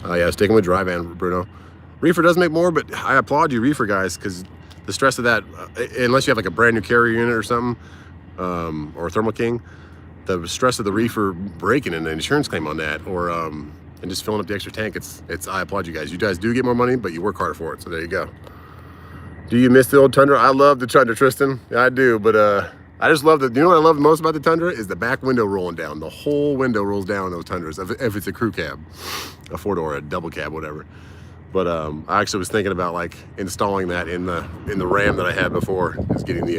Yeah, sticking with dry van, Bruno. Reefer does make more, but I applaud you, reefer guys, because the stress of that, unless you have like a brand new carrier unit or something, or Thermal King, the stress of the reefer breaking and an insurance claim on that, or and just filling up the extra tank, I applaud you guys. You guys do get more money, but you work harder for it. So there you go. Do you miss the old Tundra? I love the Tundra, Tristan. Yeah, I do, but I just love you know what I love the most about the Tundra is the back window rolling down. The whole window rolls down in those Tundras, if it's a crew cab, a 4-door, a double cab, whatever. But I actually was thinking about like installing that in the Ram that I had before. Is getting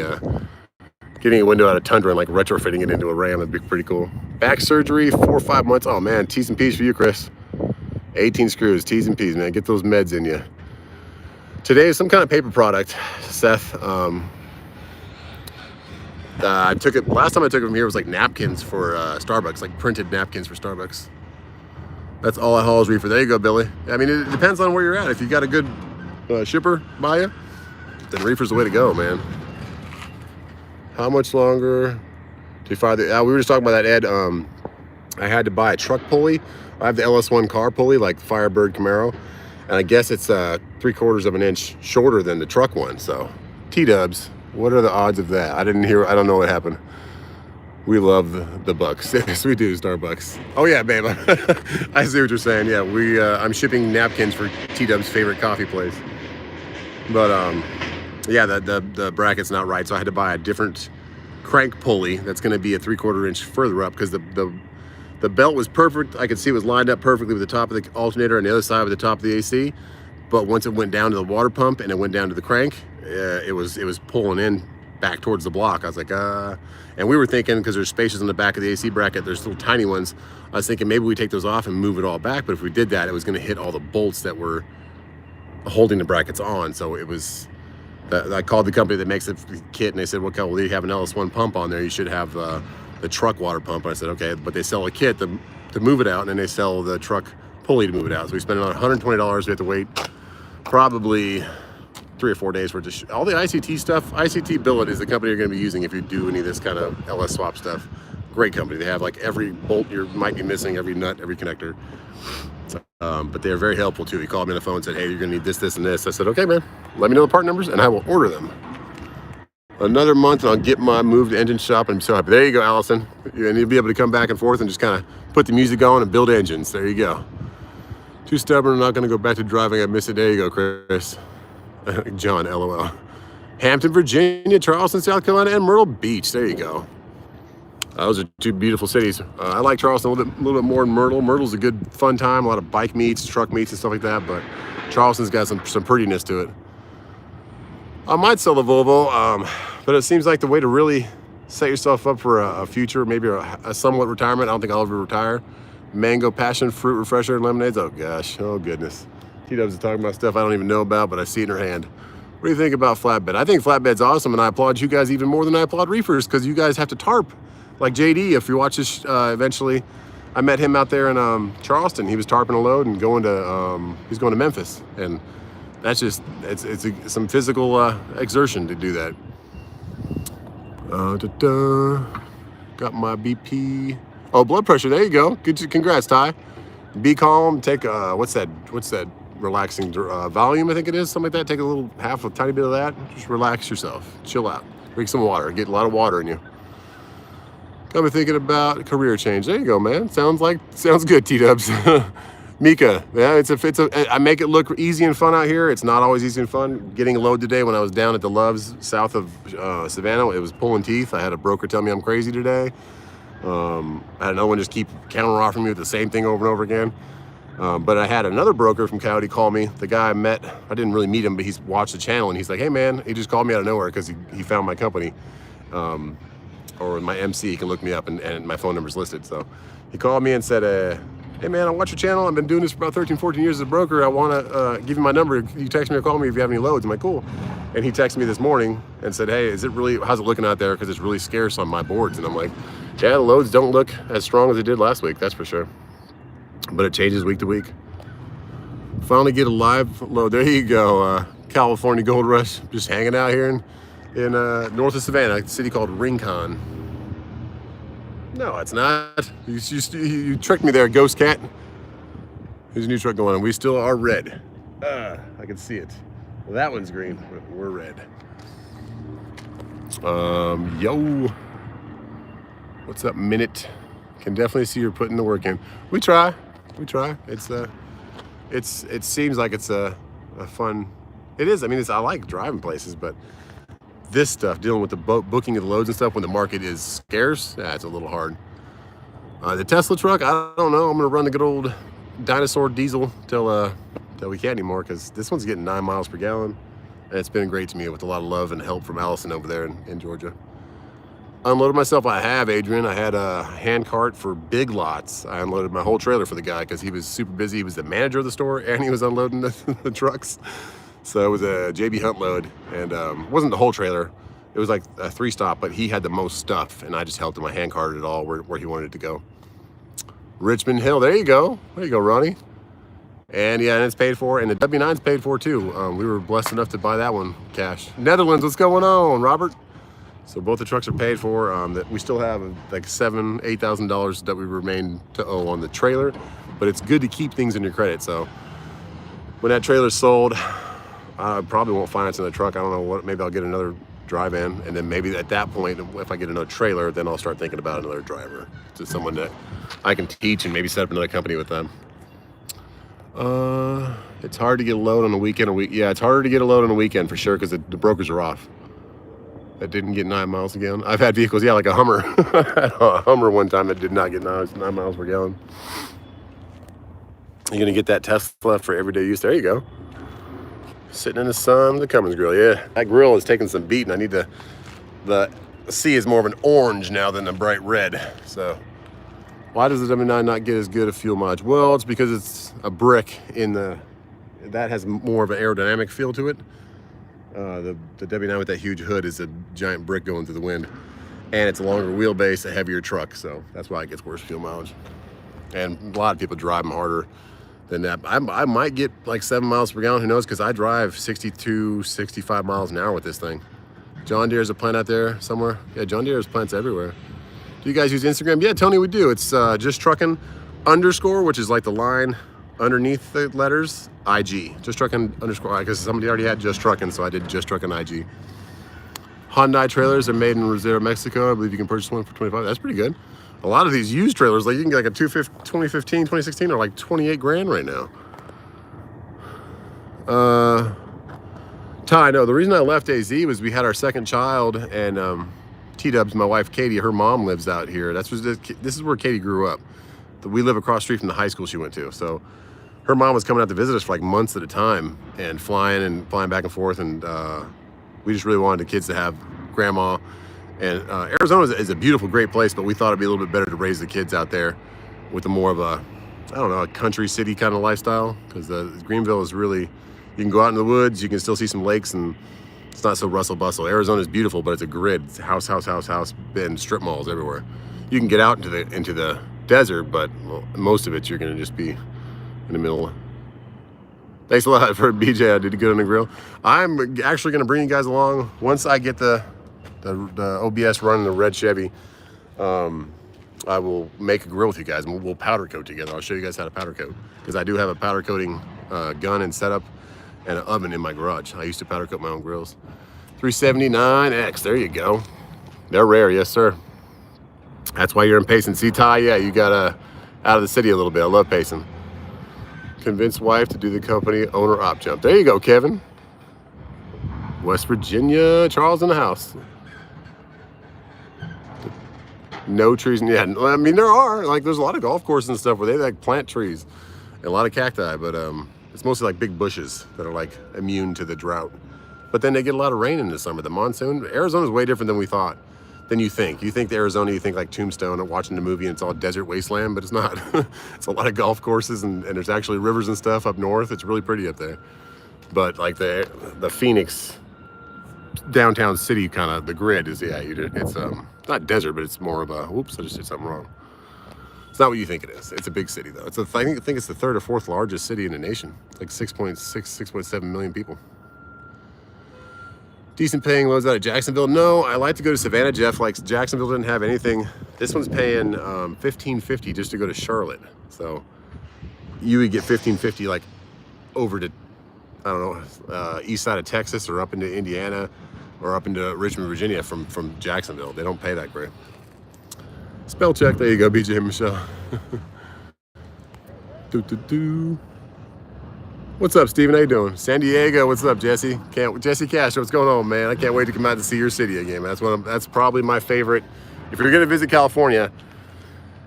a window out of Tundra and like retrofitting it into a Ram. That'd be pretty cool. Back surgery, 4 or 5 months. Oh man, T's and P's for you, Chris. 18 screws, T's and P's, man. Get those meds in you. Today is some kind of paper product, Seth. I took it last time I took it from here was like napkins for Starbucks, like printed napkins for Starbucks. That's all I haul is reefer. There you go, Billy. I mean, it depends on where you're at. If you got a good shipper by you, then reefer's the way to go, man. How much longer do you find the? We were just talking about that, Ed. I had to buy a truck pulley. I have the LS1 car pulley, like Firebird Camaro, and I guess it's 3/4 of an inch shorter than the truck one. So, T-dubs. What are the odds of that? I don't know what happened. We love the Bucks. Yes, we do, Starbucks. Oh yeah, babe. I see what you're saying. Yeah, I'm shipping napkins for T-Dub's favorite coffee place. But yeah, the bracket's not right, so I had to buy a different crank pulley that's going to be a 3/4 inch further up because the belt was perfect. I could see it was lined up perfectly with the top of the alternator and the other side with the top of the AC. But once it went down to the water pump and it went down to the crank, it was pulling in back towards the block. I was like, and we were thinking, because there's spaces in the back of the AC bracket, there's little tiny ones. I was thinking maybe we take those off and move it all back. But if we did that, it was going to hit all the bolts that were holding the brackets on. So it was, I called the company that makes the kit and they said, well, you have an LS1 pump on there. You should have the truck water pump. And I said, okay, but they sell a kit to move it out, and then they sell the truck pulley to move it out. So we spent about $120. We have to wait probably 3 or 4 days for just all the ICT stuff. ICT Billet is the company you're going to be using if you do any of this kind of LS swap stuff. Great company. They have like every bolt you might be missing, every nut, every connector. But they're very helpful too. He called me on the phone and said, hey, you're going to need this, this, and this. I said, okay, man, let me know the part numbers and I will order them. Another month and I'll get my moved engine shop. I'm so happy. There you go, Allison. And you'll be able to come back and forth and just kind of put the music on and build engines. There you go. Too stubborn, I'm not going to go back to driving. I miss it. There you go, Chris. John, LOL. Hampton, Virginia, Charleston, South Carolina, and Myrtle Beach. There you go. Those are 2 beautiful cities. I like Charleston a little bit more than Myrtle. Myrtle's a good, fun time. A lot of bike meets, truck meets, and stuff like that. But Charleston's got some prettiness to it. I might sell the Volvo, but it seems like the way to really set yourself up for a future, maybe a somewhat retirement. I don't think I'll ever retire. Mango passion fruit refresher lemonades. Oh gosh, oh goodness. T-Dubs is talking about stuff I don't even know about, but I see it in her hand. What do you think about flatbed? I think flatbed's awesome, and I applaud you guys even more than I applaud reefers, because you guys have to tarp. Like JD, if you watch this eventually, I met him out there in Charleston. He was tarping a load and he's going to Memphis, and that's just it's some physical exertion to do that. Got my BP. Oh, blood pressure. There you go. Good. Congrats, Ty. Be calm. Take what's that relaxing volume, I think it is, something like that. Take a tiny bit of that. Just relax yourself. Chill out. Drink some water. Get a lot of water in you. Got me thinking about career change. There you go, man. Sounds good, T-Dubs. Mika, yeah, I make it look easy and fun out here. It's not always easy and fun. Getting a load today when I was down at the Loves south of Savannah, it was pulling teeth. I had a broker tell me I'm crazy today. I had another one just keep counter offering me with the same thing over and over again. But I had another broker from Coyote call me. The guy I met, I didn't really meet him, but he's watched the channel and he's like, hey man, he just called me out of nowhere because he found my company. Or my MC, he can look me up and my phone number's listed. So he called me and said, hey man, I watch your channel. I've been doing this for about 13, 14 years as a broker. I want to give you my number. You text me or call me if you have any loads. I'm like, cool. And he texted me this morning and said, hey, how's it looking out there? Because it's really scarce on my boards. And I'm like, yeah, the loads don't look as strong as they did last week, that's for sure. But it changes week to week. Finally get a live load. There you go. California Gold Rush, just hanging out here in north of Savannah, a city called Rincon. No, it's not. You tricked me there, Ghost Cat. There's a new truck going on. We still are red. I can see it. Well, that one's green, but we're red. Yo. What's up, Minute? Can definitely see you're putting the work in. We try. It seems like it's a fun. It is. I mean, I like driving places, but this stuff, dealing with the booking of the loads and stuff when the market is scarce, it's a little hard. The Tesla truck, I don't know. I'm gonna run the good old dinosaur diesel till we can't anymore, because this one's getting 9 miles per gallon, and it's been great to me with a lot of love and help from Allison over there in Georgia. Unloaded myself. I have Adrian. I had a hand cart for Big Lots. I unloaded my whole trailer for the guy because he was super busy. He was the manager of the store and he was unloading the trucks. So it was a JB Hunt load, and it wasn't the whole trailer. It was like a 3-stop, but he had the most stuff, and I just helped him. I hand carted it all where he wanted it to go. Richmond Hill. There you go. There you go, Ronnie. And yeah, and it's paid for, and the W9's paid for too. We were blessed enough to buy that one cash. Netherlands, what's going on, Robert? So both the trucks are paid for. That we still have like $7,000, $8,000 that we remain to owe on the trailer, but it's good to keep things in your credit. So when that trailer's sold, I probably won't finance another truck. I don't know what. Maybe I'll get another dry van, and then maybe at that point, if I get another trailer, then I'll start thinking about another driver, to someone that I can teach and maybe set up another company with them. It's hard to get a load on the weekend. Yeah, it's harder to get a load on the weekend for sure because the brokers are off. That didn't get 9 miles a gallon. I've had vehicles, yeah, like a Hummer. I had a Hummer one time that did not get 9 miles per gallon. You're gonna get that Tesla for everyday use. There you go. Sitting in the sun, the Cummins grill. Yeah, that grill is taking some beating. I need the C is more of an orange now than a bright red. So why does the W9 not get as good a fuel mileage? Well, it's because it's a brick that has more of an aerodynamic feel to it. The W9 with that huge hood is a giant brick going through the wind, and it's a longer wheelbase, a heavier truck, so that's why it gets worse fuel mileage. And a lot of people drive them harder than that. I might get like 7 miles per gallon, who knows, because I drive 62, 65 miles an hour with this thing. John Deere's a plant out there somewhere. Yeah, John Deere has plants everywhere. Do you guys use Instagram? Yeah, Tony, we do. It's just trucking _ which is like the line underneath the letters, IG. Just trucking _ because somebody already had just trucking, so I did just trucking IG. Hyundai trailers are made in Rosero, Mexico. I believe you can purchase one for $25. That's pretty good. A lot of these used trailers, like you can get like a 2015, 2016, are like 28 grand right now. Ty, no, the reason I left AZ was we had our second child, and T-Dubs, my wife Katie, her mom lives out here. This is where Katie grew up. We live across the street from the high school she went to. So her mom was coming out to visit us for like months at a time and flying back and forth. And we just really wanted the kids to have grandma. And Arizona is a beautiful, great place, but we thought it'd be a little bit better to raise the kids out there with a more of a, I don't know, a country city kind of lifestyle. Because Greenville is really, you can go out in the woods, you can still see some lakes, and it's not so rustle bustle. Arizona is beautiful, but it's a grid. It's house, and strip malls everywhere. You can get out into the desert, but most of it you're going to just be in the middle. Thanks a lot for BJ. I did good on the grill. I'm actually going to bring you guys along once I get the OBS running the red Chevy. I will make a grill with you guys, and we'll powder coat together. I'll show you guys how to powder coat, because I do have a powder coating gun and setup and an oven in my garage. I used to powder coat my own grills. 379X, there you go. They're rare, yes sir. That's why you're in Payson. See, Ty, yeah, you got out of the city a little bit. I love Payson. Convince wife to do the company owner op jump. There you go, Kevin. West Virginia, Charles in the house. No trees. Yeah, I mean, there are, like, there's a lot of golf courses and stuff where they like plant trees and a lot of cacti, but it's mostly like big bushes that are like immune to the drought. But then they get a lot of rain in the summer. The monsoon, Arizona's way different than we thought, than you think. You think the Arizona, you think like Tombstone and watching the movie and it's all desert wasteland, but it's not. It's a lot of golf courses and there's actually rivers and stuff up north. It's really pretty up there. But like the Phoenix downtown city kind of, the grid is, yeah, it's not desert, but it's more of a, whoops, I just did something wrong. It's not what you think it is. It's a big city though. I think it's the third or fourth largest city in the nation. It's like 6.7 million people. Decent paying loads out of Jacksonville. No, I like to go to Savannah. Jeff likes, Jacksonville didn't have anything. This one's paying $15.50 just to go to Charlotte. So you would get $15.50 like over to, I don't know, east side of Texas or up into Indiana or up into Richmond, Virginia from Jacksonville. They don't pay that great. Spell check. There you go, BJ and Michelle. What's up, Steven? How you doing? San Diego. What's up, Jesse? Jesse Castro. What's going on, man? I can't wait to come out to see your city again, man. That's probably my favorite. If you're gonna visit California,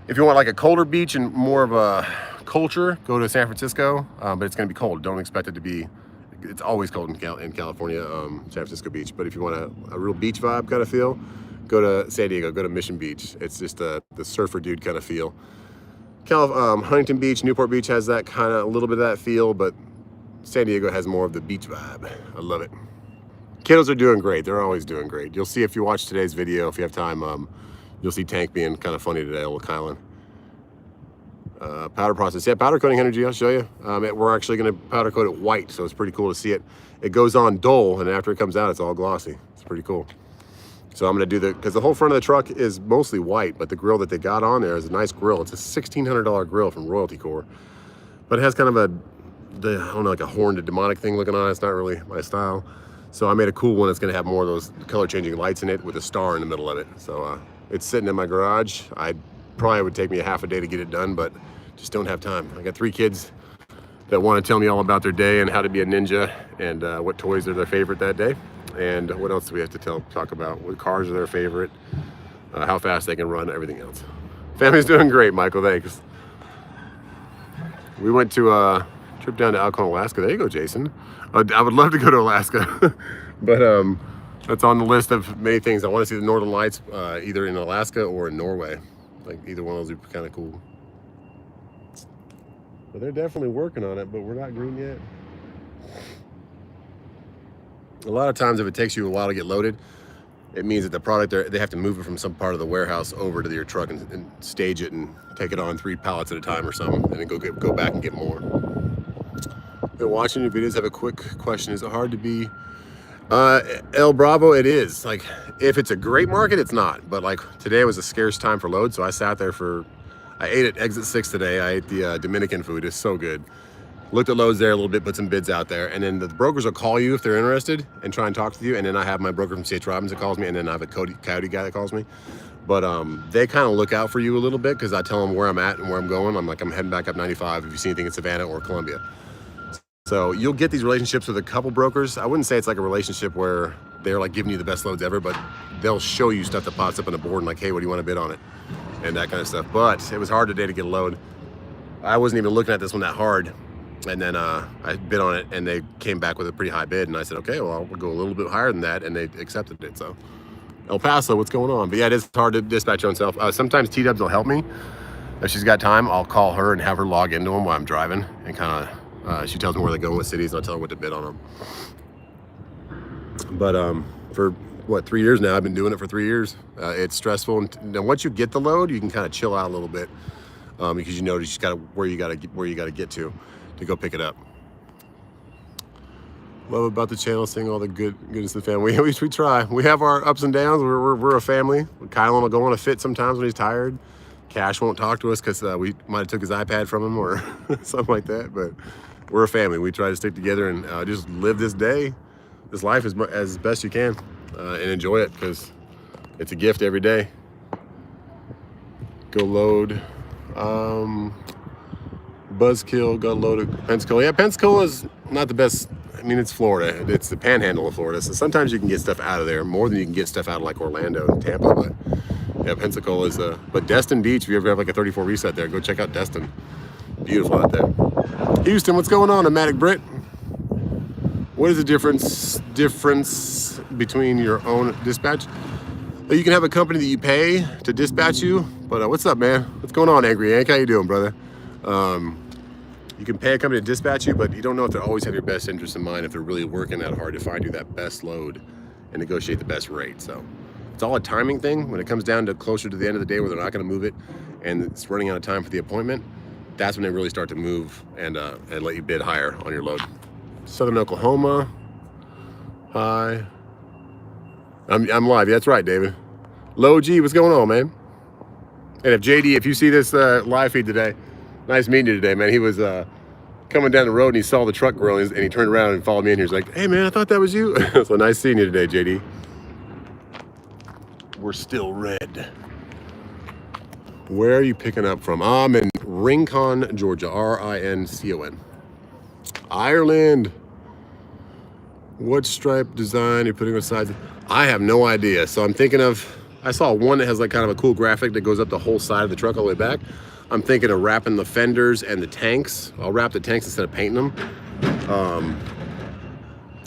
if you want like a colder beach and more of a culture, go to San Francisco. But it's gonna be cold. Don't expect it to be. It's always cold in California, San Francisco beach. But if you want a real beach vibe kind of feel, go to San Diego. Go to Mission Beach. It's just the surfer dude kind of feel. Huntington Beach, Newport Beach has that kind of a little bit of that feel, but San Diego has more of the beach vibe. I love it. Kiddos are doing great. They're always doing great. You'll see if you watch today's video, if you have time, you'll see Tank being kind of funny today, old Kylan. Powder process. Yeah, powder coating energy, I'll show you. We're actually going to powder coat it white, so it's pretty cool to see it. It goes on dull, and after it comes out, it's all glossy. It's pretty cool. So I'm going to do because the whole front of the truck is mostly white, but the grill that they got on there is a nice grill. It's a $1,600 grill from Royalty Core, but it has kind of I don't know, like a horned demonic thing looking on it. It's not really my style. So I made a cool one that's going to have more of those color changing lights in it with a star in the middle of it. So it's sitting in my garage. Probably would take me a half a day to get it done, but just don't have time. I got 3 kids that want to tell me all about their day and how to be a ninja and what toys are their favorite that day. And what else do we have to talk about? What cars are their favorite, how fast they can run, everything else. Family's doing great, Michael, thanks. We went to a trip down to Alcon, Alaska. There you go, Jason. I would love to go to Alaska, but that's on the list of many things. I want to see the Northern Lights either in Alaska or in Norway. Like either one of those would be kind of cool. But they're definitely working on it, but we're not green yet. A lot of times if it takes you a while to get loaded, it means that the product, they have to move it from some part of the warehouse over to your truck and stage it and take it on 3 pallets at a time or something, and then go back and get more. Been watching your videos. Have a quick question. Is it hard to be El Bravo? It is. Like, if it's a great market, it's not. But like today was a scarce time for load, so I sat there I ate at exit 6 today. I ate the Dominican food. It's so good. Looked at loads there a little bit, put some bids out there, and then the brokers will call you if they're interested and try and talk to you. And then I have my broker from C.H. Robbins that calls me, and then I have a Coyote guy that calls me. But they kind of look out for you a little bit because I tell them where I'm at and where I'm going. I'm like, I'm heading back up 95 if you see anything in Savannah or Columbia. So you'll get these relationships with a couple brokers. I wouldn't say it's like a relationship where they're like giving you the best loads ever, but they'll show you stuff that pops up on the board and like, hey, what do you want to bid on it? And that kind of stuff. But it was hard today to get a load. I wasn't even looking at this one that hard. And then I bid on it and they came back with a pretty high bid. And I said, okay, well, I'll go a little bit higher than that. And they accepted it. So El Paso, what's going on? But yeah, it is hard to dispatch your own self. Sometimes T-Dubs will help me. If she's got time, I'll call her and have her log into them while I'm driving and kind of, she tells me where they're going, what cities, and I'll tell her what to bid on them. But for what, 3 years now, I've been doing it for 3 years. It's stressful, and once you get the load, you can kind of chill out a little bit because you know you just got where you got to get to go pick it up. Love about the channel, seeing all the goodness of the family. We try. We have our ups and downs. We're a family. Kylan will go on a fit sometimes when he's tired. Cash won't talk to us because we might have took his iPad from him or something like that. But we're a family. We try to stick together and just live this day, this life as best you can, and enjoy it because it's a gift every day. Go load. Buzzkill, got a load of Pensacola. Yeah, Pensacola is not the best. I mean, it's Florida. It's the panhandle of Florida. So sometimes you can get stuff out of there more than you can get stuff out of like Orlando and Tampa. But yeah, Pensacola is but Destin Beach, if you ever have like a 34 reset there, go check out Destin. Beautiful out there. Houston, what's going on, Amatic Brit? What is the difference between your own dispatch? You can have a company that you pay to dispatch you, but what's up, man? What's going on, Angry Yank? How you doing, brother? You can pay a company to dispatch you, but you don't know if they always have your best interest in mind, if they're really working that hard to find you that best load and negotiate the best rate. So it's all a timing thing. When it comes down to closer to the end of the day where they're not going to move it and it's running out of time for the appointment, that's when they really start to move and let you bid higher on your load. Southern Oklahoma. Hi. I'm live. Yeah, that's right, David. Low G, what's going on, man? And if JD, if you see this live feed today, nice meeting you today, man. He was coming down the road and he saw the truck growing and he turned around and followed me in here. He's like, hey, man, I thought that was you. So nice seeing you today, JD. We're still red. Where are you picking up from? I'm in Rincon, Georgia. Rincon. Ireland. What stripe design you're putting aside? I have no idea. So I'm thinking of, I saw one that has like kind of a cool graphic that goes up the whole side of the truck all the way back. I'm thinking of wrapping the fenders and the tanks. I'll wrap the tanks instead of painting them.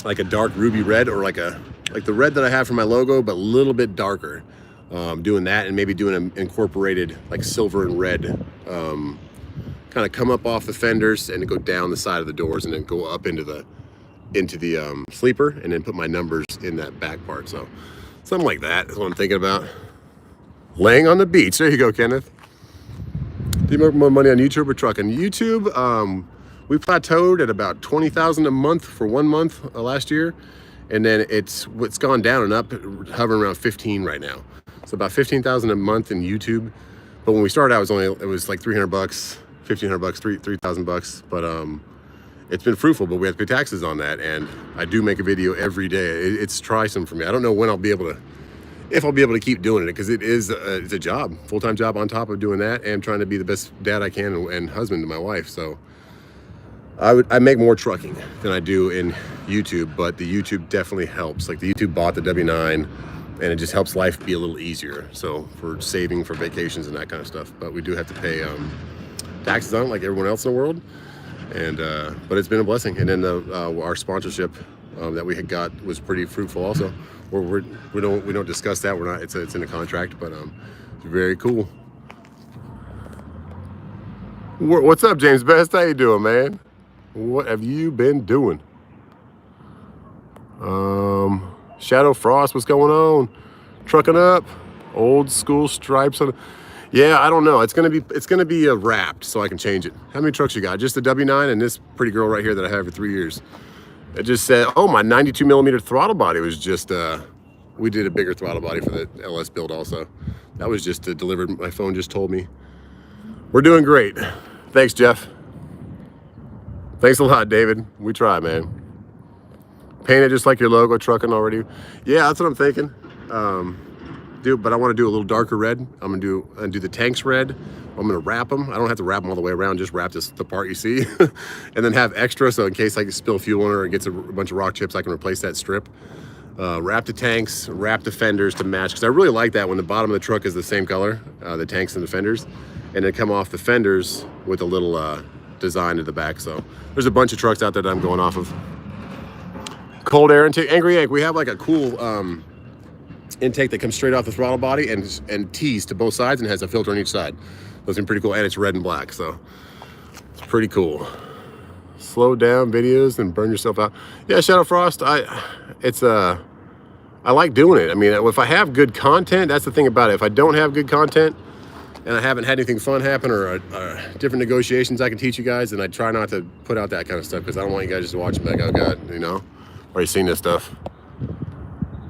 Like a dark ruby red, or like the red that I have for my logo, but a little bit darker. Doing that, and maybe doing an incorporated like silver and red, kind of come up off the fenders and go down the side of the doors and then go up into the sleeper, and then put my numbers in that back part. So something like that is what I'm thinking about. Laying on the beach. There you go, Kenneth. Do you make more money on YouTube or trucking? YouTube, we plateaued at about 20,000 a month for 1 month last year, and then it's gone down and up, hovering around 15 right now. So about 15,000 a month in YouTube. But when we started out, it was like $300, $1,500, $3,000. But it's been fruitful, but we have to pay taxes on that, and I do make a video every day. It's trying for me. I don't know when I'll be able to, if I'll be able to keep doing it, because it's a job, full-time job on top of doing that, and trying to be the best dad I can and husband to my wife. So I make more trucking than I do in YouTube, but the YouTube definitely helps. Like the YouTube bought the W9, and it just helps life be a little easier. So for saving for vacations and that kind of stuff, but we do have to pay taxes on it like everyone else in the world. And but it's been a blessing. And then our sponsorship that we had got was pretty fruitful also. We don't discuss that. We're not. It's in a contract, but it's very cool. What's up, James Best? How you doing, man? What have you been doing? Shadow Frost, what's going on? Trucking up, old school stripes on. Yeah, I don't know. It's gonna be wrapped, so I can change it. How many trucks you got? Just the W9 and this pretty girl right here that I have for 3 years. It just said, oh, my 92 millimeter throttle body was just. We did a bigger throttle body for the LS build also. That was just delivered. My phone just told me. We're doing great. Thanks, Jeff. Thanks a lot, David. We try, man. Paint it just like your logo, trucking already. Yeah, that's what I'm thinking. But I want to do a little darker red. I'm gonna do the tanks red. I'm gonna wrap them. I don't have to wrap them all the way around, just wrap the part you see. And then have extra, so in case I spill fuel on her or it gets a bunch of rock chips, I can replace that strip. Wrap the tanks, wrap the fenders to match, because I really like that when the bottom of the truck is the same color, the tanks and the fenders, and then come off the fenders with a little design at the back. So there's a bunch of trucks out there that I'm going off of. Cold air intake, Angry Yank, we have like a cool intake that comes straight off the throttle body and tees to both sides and has a filter on each side. Those are pretty cool, and it's red and black, so it's pretty cool. Slow down videos and burn yourself out. Yeah, Shadow Frost, I like doing it. I mean, if I have good content, that's the thing about it. If I don't have good content and I haven't had anything fun happen or different negotiations I can teach you guys, then I try not to put out that kind of stuff, because I don't want you guys just to watch and be like, oh God, you know, already seen this stuff.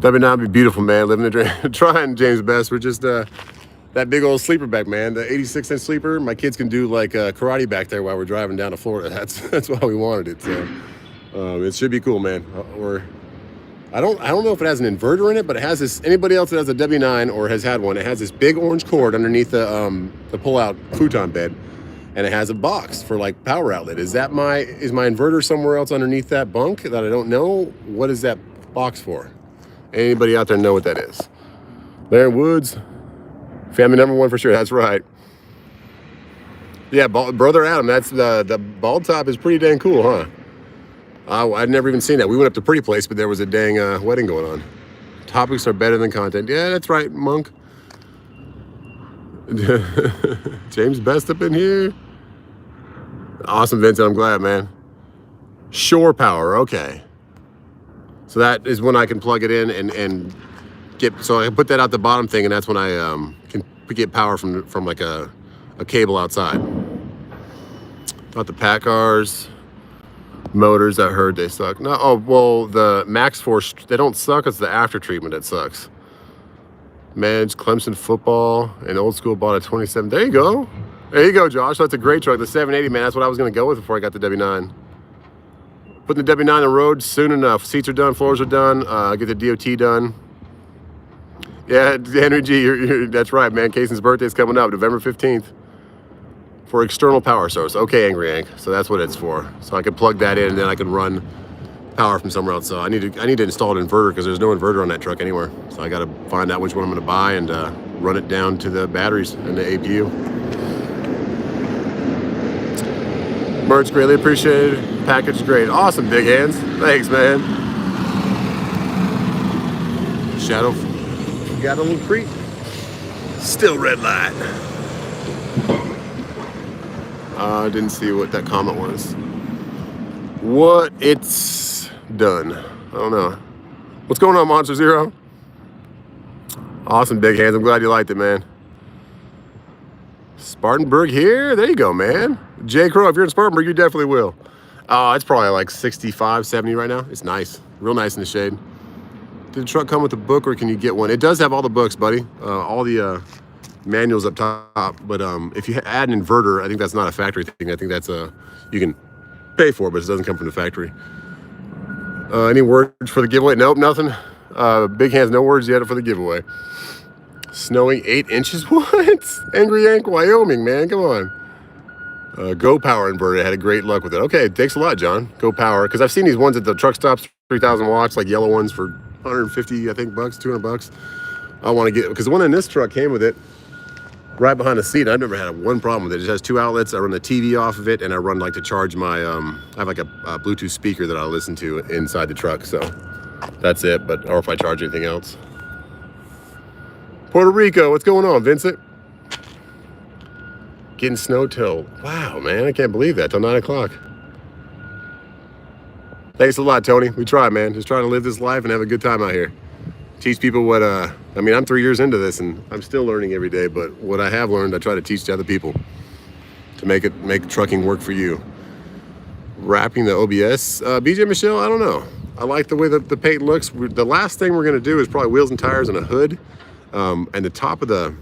That would not be beautiful, man. Living the dream. Trying, James Best. We're just that big old sleeper back, man. The 86-inch sleeper. My kids can do like karate back there while we're driving down to Florida. That's why we wanted it. So it should be cool, man. I don't know if it has an inverter in it, but it has this. Anybody else that has a W9 or has had one, it has this big orange cord underneath the pull-out futon bed, and it has a box for like power outlet. Is my inverter somewhere else underneath that bunk that I don't know? What is that box for? Anybody out there know what that is? Larry Woods, family number one for sure. That's right. Yeah, brother Adam. That's the bald top is pretty dang cool, huh? I'd never even seen that. We went up to Pretty Place, but there was a dang wedding going on. Topics are better than content. Yeah, that's right, Monk. James Best up in here. Awesome, Vincent. I'm glad, man. Shore power. Okay. So that is when I can plug it in and get. So I can put that out the bottom thing, and that's when I can get power from like a cable outside. Not the Packars. Motors, I heard they suck. No, oh, well, the Max Force, they don't suck. It's the after treatment that sucks. Managed Clemson football and old school bought a 27. There you go. There you go, Josh. That's a great truck. The 780, man. That's what I was going to go with before I got the W9. Putting the W9 on the road soon enough. Seats are done. Floors are done. Get the DOT done. Yeah, Henry G, that's right, man. Casey's birthday is coming up, November 15th. For external power source. Okay, Angry Hank. So that's what it's for. So I can plug that in and then I can run power from somewhere else. So I need to install an inverter because there's no inverter on that truck anywhere. So I got to find out which one I'm going to buy and run it down to the batteries and the APU. Merch greatly appreciated. Package great. Awesome, big hands. Thanks, man. Shadow got a little creep. Still red light. I didn't see what that comment was. What? It's done. I don't know. What's going on, Monster Zero? Awesome, big hands. I'm glad you liked it, man. Spartanburg here. There you go, man. J. Crow, if you're in Spartanburg, you definitely will. It's probably like 65, 70 right now. It's nice. Real nice in the shade. Did the truck come with a book or can you get one? It does have all the books, buddy. All the manuals up top, but if you add an inverter, I think that's not a factory thing. I think that's you can pay for it, but it doesn't come from the factory. Any words for the giveaway? Nope, nothing. Big hands, no words yet for the giveaway. Snowing 8 inches. What? Angry Yank, Wyoming, man. Come on. Go Power inverter. I had a great luck with it. Okay, thanks a lot, John. Go Power, because I've seen these ones at the truck stops, 3,000 watts, like yellow ones for 150, I think, bucks, 200 bucks. I want to get, because the one in this truck came with it. Right behind the seat. I've never had one problem with it. It just has 2 outlets. I run the TV off of it, and I run like to charge my, I have like a Bluetooth speaker that I listen to inside the truck. So that's it. Or if I charge anything else. Puerto Rico, what's going on, Vincent? Getting snow till, wow, man, I can't believe that, till 9 o'clock. Thanks a lot, Tony. We try, man. Just trying to live this life and have a good time out here. Teach people what, I mean, I'm 3 years into this and I'm still learning every day, but what I have learned, I try to teach to other people to make trucking work for you. Wrapping the OBS. BJ Michelle, I don't know. I like the way that the paint looks. The last thing we're gonna do is probably wheels and tires and a hood. And the top of the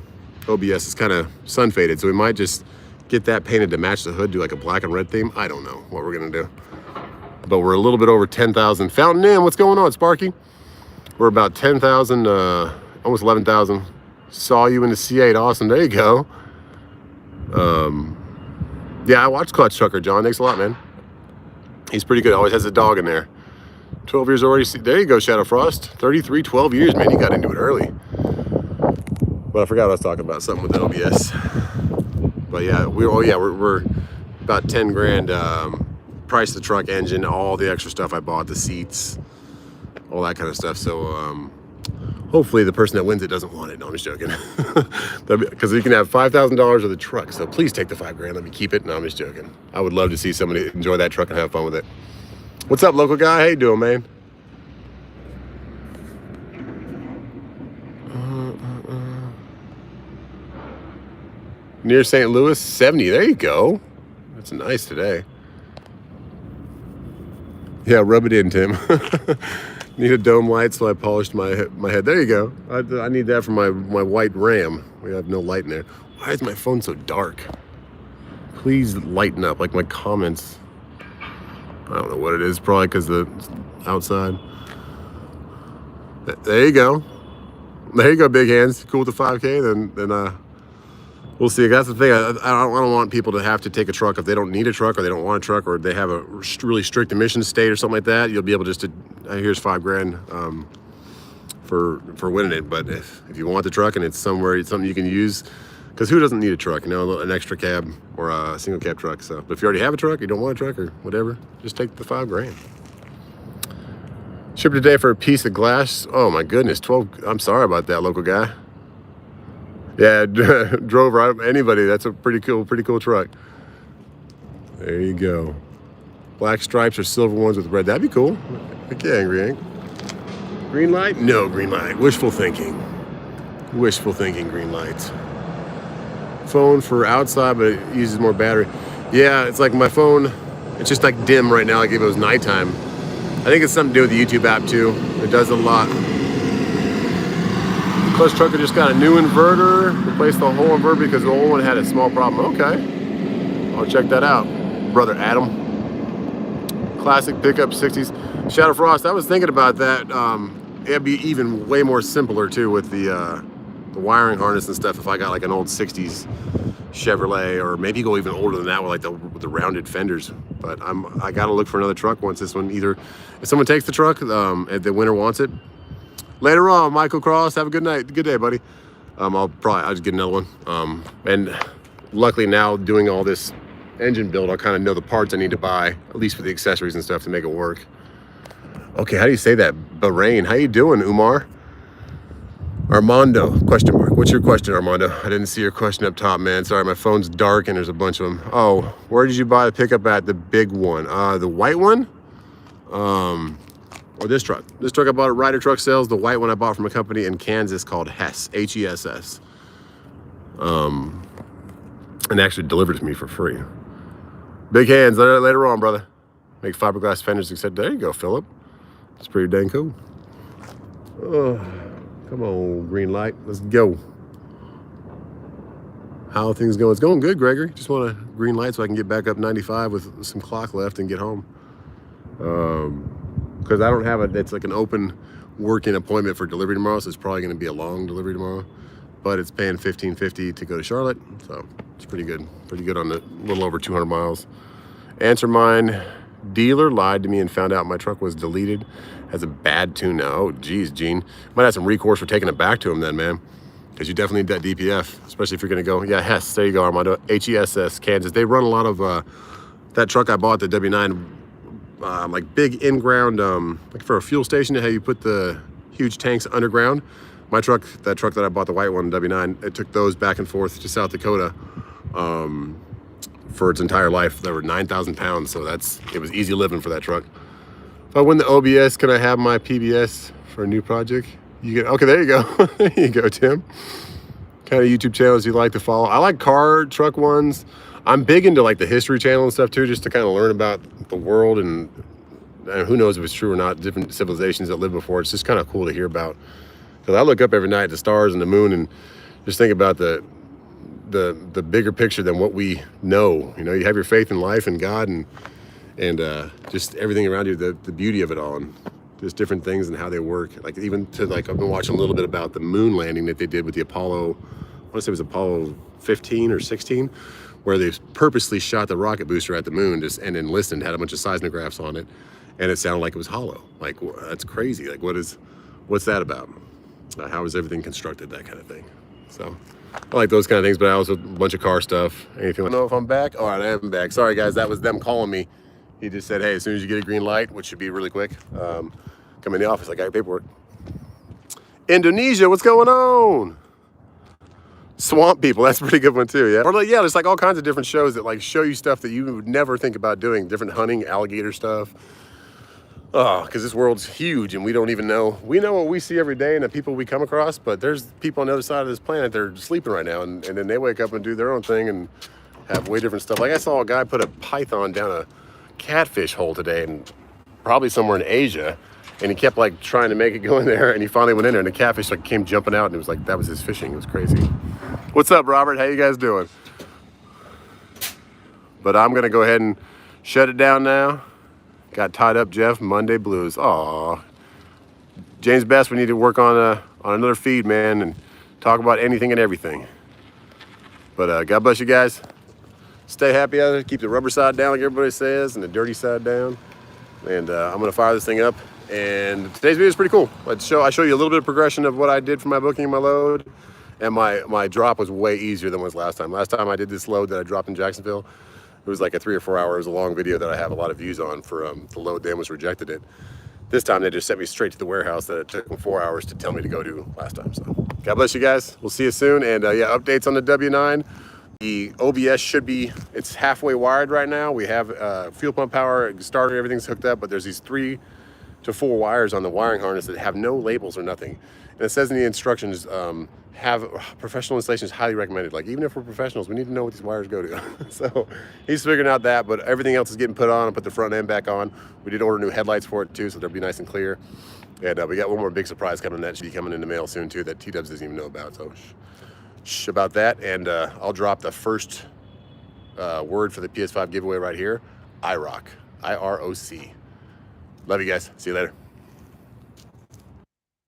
OBS is kind of sun faded, so we might just get that painted to match the hood, do like a black and red theme. I don't know what we're gonna do. But we're a little bit over 10,000. Fountain Inn, what's going on, Sparky? We're about 10,000, almost 11,000. Saw you in the C8, awesome, there you go. Yeah, I watched Clutch Trucker, John, thanks a lot, man. He's pretty good, always has a dog in there. 12 years already, there you go, Shadow Frost. 33, 12 years, man, you got into it early. But I forgot I was talking about something with the OBS. But yeah, we're about 10 grand, price of the truck, engine, all the extra stuff I bought, the seats, all that kind of stuff. So hopefully the person that wins it doesn't want it. No, I'm just joking. Because you can have $5,000 of the truck. So please take the 5 grand. Let me keep it. No, I'm just joking. I would love to see somebody enjoy that truck and have fun with it. What's up, local guy? How you doing, man? Near St. Louis, 70. There you go. That's nice today. Yeah, rub it in, Tim. Need a dome light, so I polished my head. There you go. I need that for my white Ram. We have no light in there. Why is my phone so dark? Please lighten up, like my comments. I don't know what it is. Probably because the outside. There you go. There you go, big hands. Cool with the 5K. Then we'll see. That's the thing. I don't want people to have to take a truck if they don't need a truck or they don't want a truck or they have a really strict emission state or something like that. You'll be able just to, here's $5,000 for winning it. But if you want the truck and it's somewhere, it's something you can use, because who doesn't need a truck? You know, an extra cab or a single cab truck. So, but if you already have a truck, you don't want a truck or whatever, just take the $5,000. Shipped today for a piece of glass. Oh my goodness, 12. I'm sorry about that, local guy. Yeah, drove right up anybody. That's a pretty cool truck. There you go. Black stripes or silver ones with red. That'd be cool. Get angry, Hank. Green light? No green light. Wishful thinking. Wishful thinking, green lights. Phone for outside, but it uses more battery. Yeah, it's like my phone, it's just like dim right now, like if it was nighttime. I think it's something to do with the YouTube app too. It does a lot. Clutch trucker just got a new inverter, replaced the whole inverter because the old one had a small problem. Okay, I'll check that out. Brother Adam. Classic pickup 60s. Shadow Frost, I was thinking about that. It'd be even way more simpler too with the wiring harness and stuff if I got like an old 60s Chevrolet, or maybe go even older than that with like the rounded fenders. But I gotta look for another truck once this one, either if someone takes the truck, if the winner wants it. Later on, Michael Cross, have a good night, good day, buddy. I'll just get another one. And luckily now doing all this engine build, I'll kind of know the parts I need to buy, at least for the accessories and stuff to make it work. Okay, how do you say that? Bahrain, how you doing, Umar? Armando, question mark. What's your question, Armando? I didn't see your question up top, man. Sorry, my phone's dark and there's a bunch of them. Oh, where did you buy the pickup at? The big one. The white one? Or this truck. This truck I bought at Ryder Truck Sales. The white one I bought from a company in Kansas called Hess, H-E-S-S. And actually delivered to me for free. Big hands later on, brother. Make fiberglass fenders, except there you go, Philip. It's pretty dang cool. Oh, come on, green light. Let's go. How are things going? It's going good, Gregory. Just want a green light so I can get back up 95 with some clock left and get home. Because I don't have it's like an open working appointment for delivery tomorrow, so it's probably going to be a long delivery tomorrow. But it's paying $15.50 to go to Charlotte, so it's pretty good. Pretty good on the little over 200 miles. Answer mine. Dealer lied to me and found out my truck was deleted. Has a bad tune now. Oh, geez, Gene. Might have some recourse for taking it back to him then, man. Because you definitely need that DPF, especially if you're going to go. Yeah, Hess. There you go, Armando. H-E-S-S, Kansas. They run a lot of that truck I bought, the W9, like big in-ground, like for a fuel station, how you put the huge tanks underground. My truck, that truck that I bought, the white one, W9, it took those back and forth to South Dakota for its entire life. They were 9,000 pounds, so it was easy living for that truck. If I win the OBS, can I have my PBS for a new project? You get, okay, there you go. There you go, Tim. Kind of YouTube channels you like to follow? I like car truck ones. I'm big into like the history channel and stuff too, just to kind of learn about the world and who knows if it's true or not, different civilizations that lived before. It's just kind of cool to hear about. Because I look up every night at the stars and the moon and just think about the bigger picture than what we know. You know, you have your faith in life and God and just everything around you, the beauty of it all, and just different things and how they work. Like even to like, I've been watching a little bit about the moon landing that they did with the Apollo, I want to say it was Apollo 15 or 16, where they purposely shot the rocket booster at the moon and then listened, had a bunch of seismographs on it, and it sounded like it was hollow. Like, that's crazy. Like, what's that about? How is everything constructed, that kind of thing. So I like those kind of things, but I also a bunch of car stuff. Anything. I don't know if I'm back. All right, I am back. Sorry guys, that was them calling me. He just said, hey, as soon as you get a green light, which should be really quick, come in the office. I got your paperwork. Indonesia, what's going on? Swamp People, that's a pretty good one too, yeah. Or like, yeah, there's like all kinds of different shows that like show you stuff that you would never think about doing. Different hunting, alligator stuff. Oh, because this world's huge and we don't even know. We know what we see every day and the people we come across, but there's people on the other side of this planet, they're sleeping right now, and then they wake up and do their own thing and have way different stuff. Like I saw a guy put a python down a catfish hole today, and probably somewhere in Asia, and he kept like trying to make it go in there, and he finally went in there and the catfish like came jumping out, and it was like, that was his fishing. It was crazy. What's up, Robert? How you guys doing? But I'm gonna go ahead and shut it down now. Got tied up, Jeff. Monday blues. Aw. James Best, we need to work on another feed, man, and talk about anything and everything. But God bless you guys. Stay happy out there. Keep the rubber side down like everybody says and the dirty side down. And I'm gonna fire this thing up. And today's video is pretty cool. I show you a little bit of progression of what I did for my booking and my load. And my drop was way easier than it was last time. Last time I did this load that I dropped in Jacksonville, it was like a 3 or 4 hour. It was a long video that I have a lot of views on for the load they almost rejected it. This time they just sent me straight to the warehouse that it took them 4 hours to tell me to go to last time. So God bless you guys. We'll see you soon. And yeah, updates on the W9. The OBS should be, it's halfway wired right now. We have fuel pump power, starter, everything's hooked up, but there's these 3 to 4 wires on the wiring harness that have no labels or nothing. And it says in the instructions, have professional installation is highly recommended. Like, even if we're professionals, we need to know what these wires go to. So he's figuring out that, but everything else is getting put on. I put the front end back on. We did order new headlights for it too, so they'll be nice and clear. And we got one more big surprise coming. That should be coming in the mail soon too, that T-Dubs doesn't even know about. So shh about that. And I'll drop the first word for the PS5 giveaway right here. IROC. IROC. Love you guys. See you later.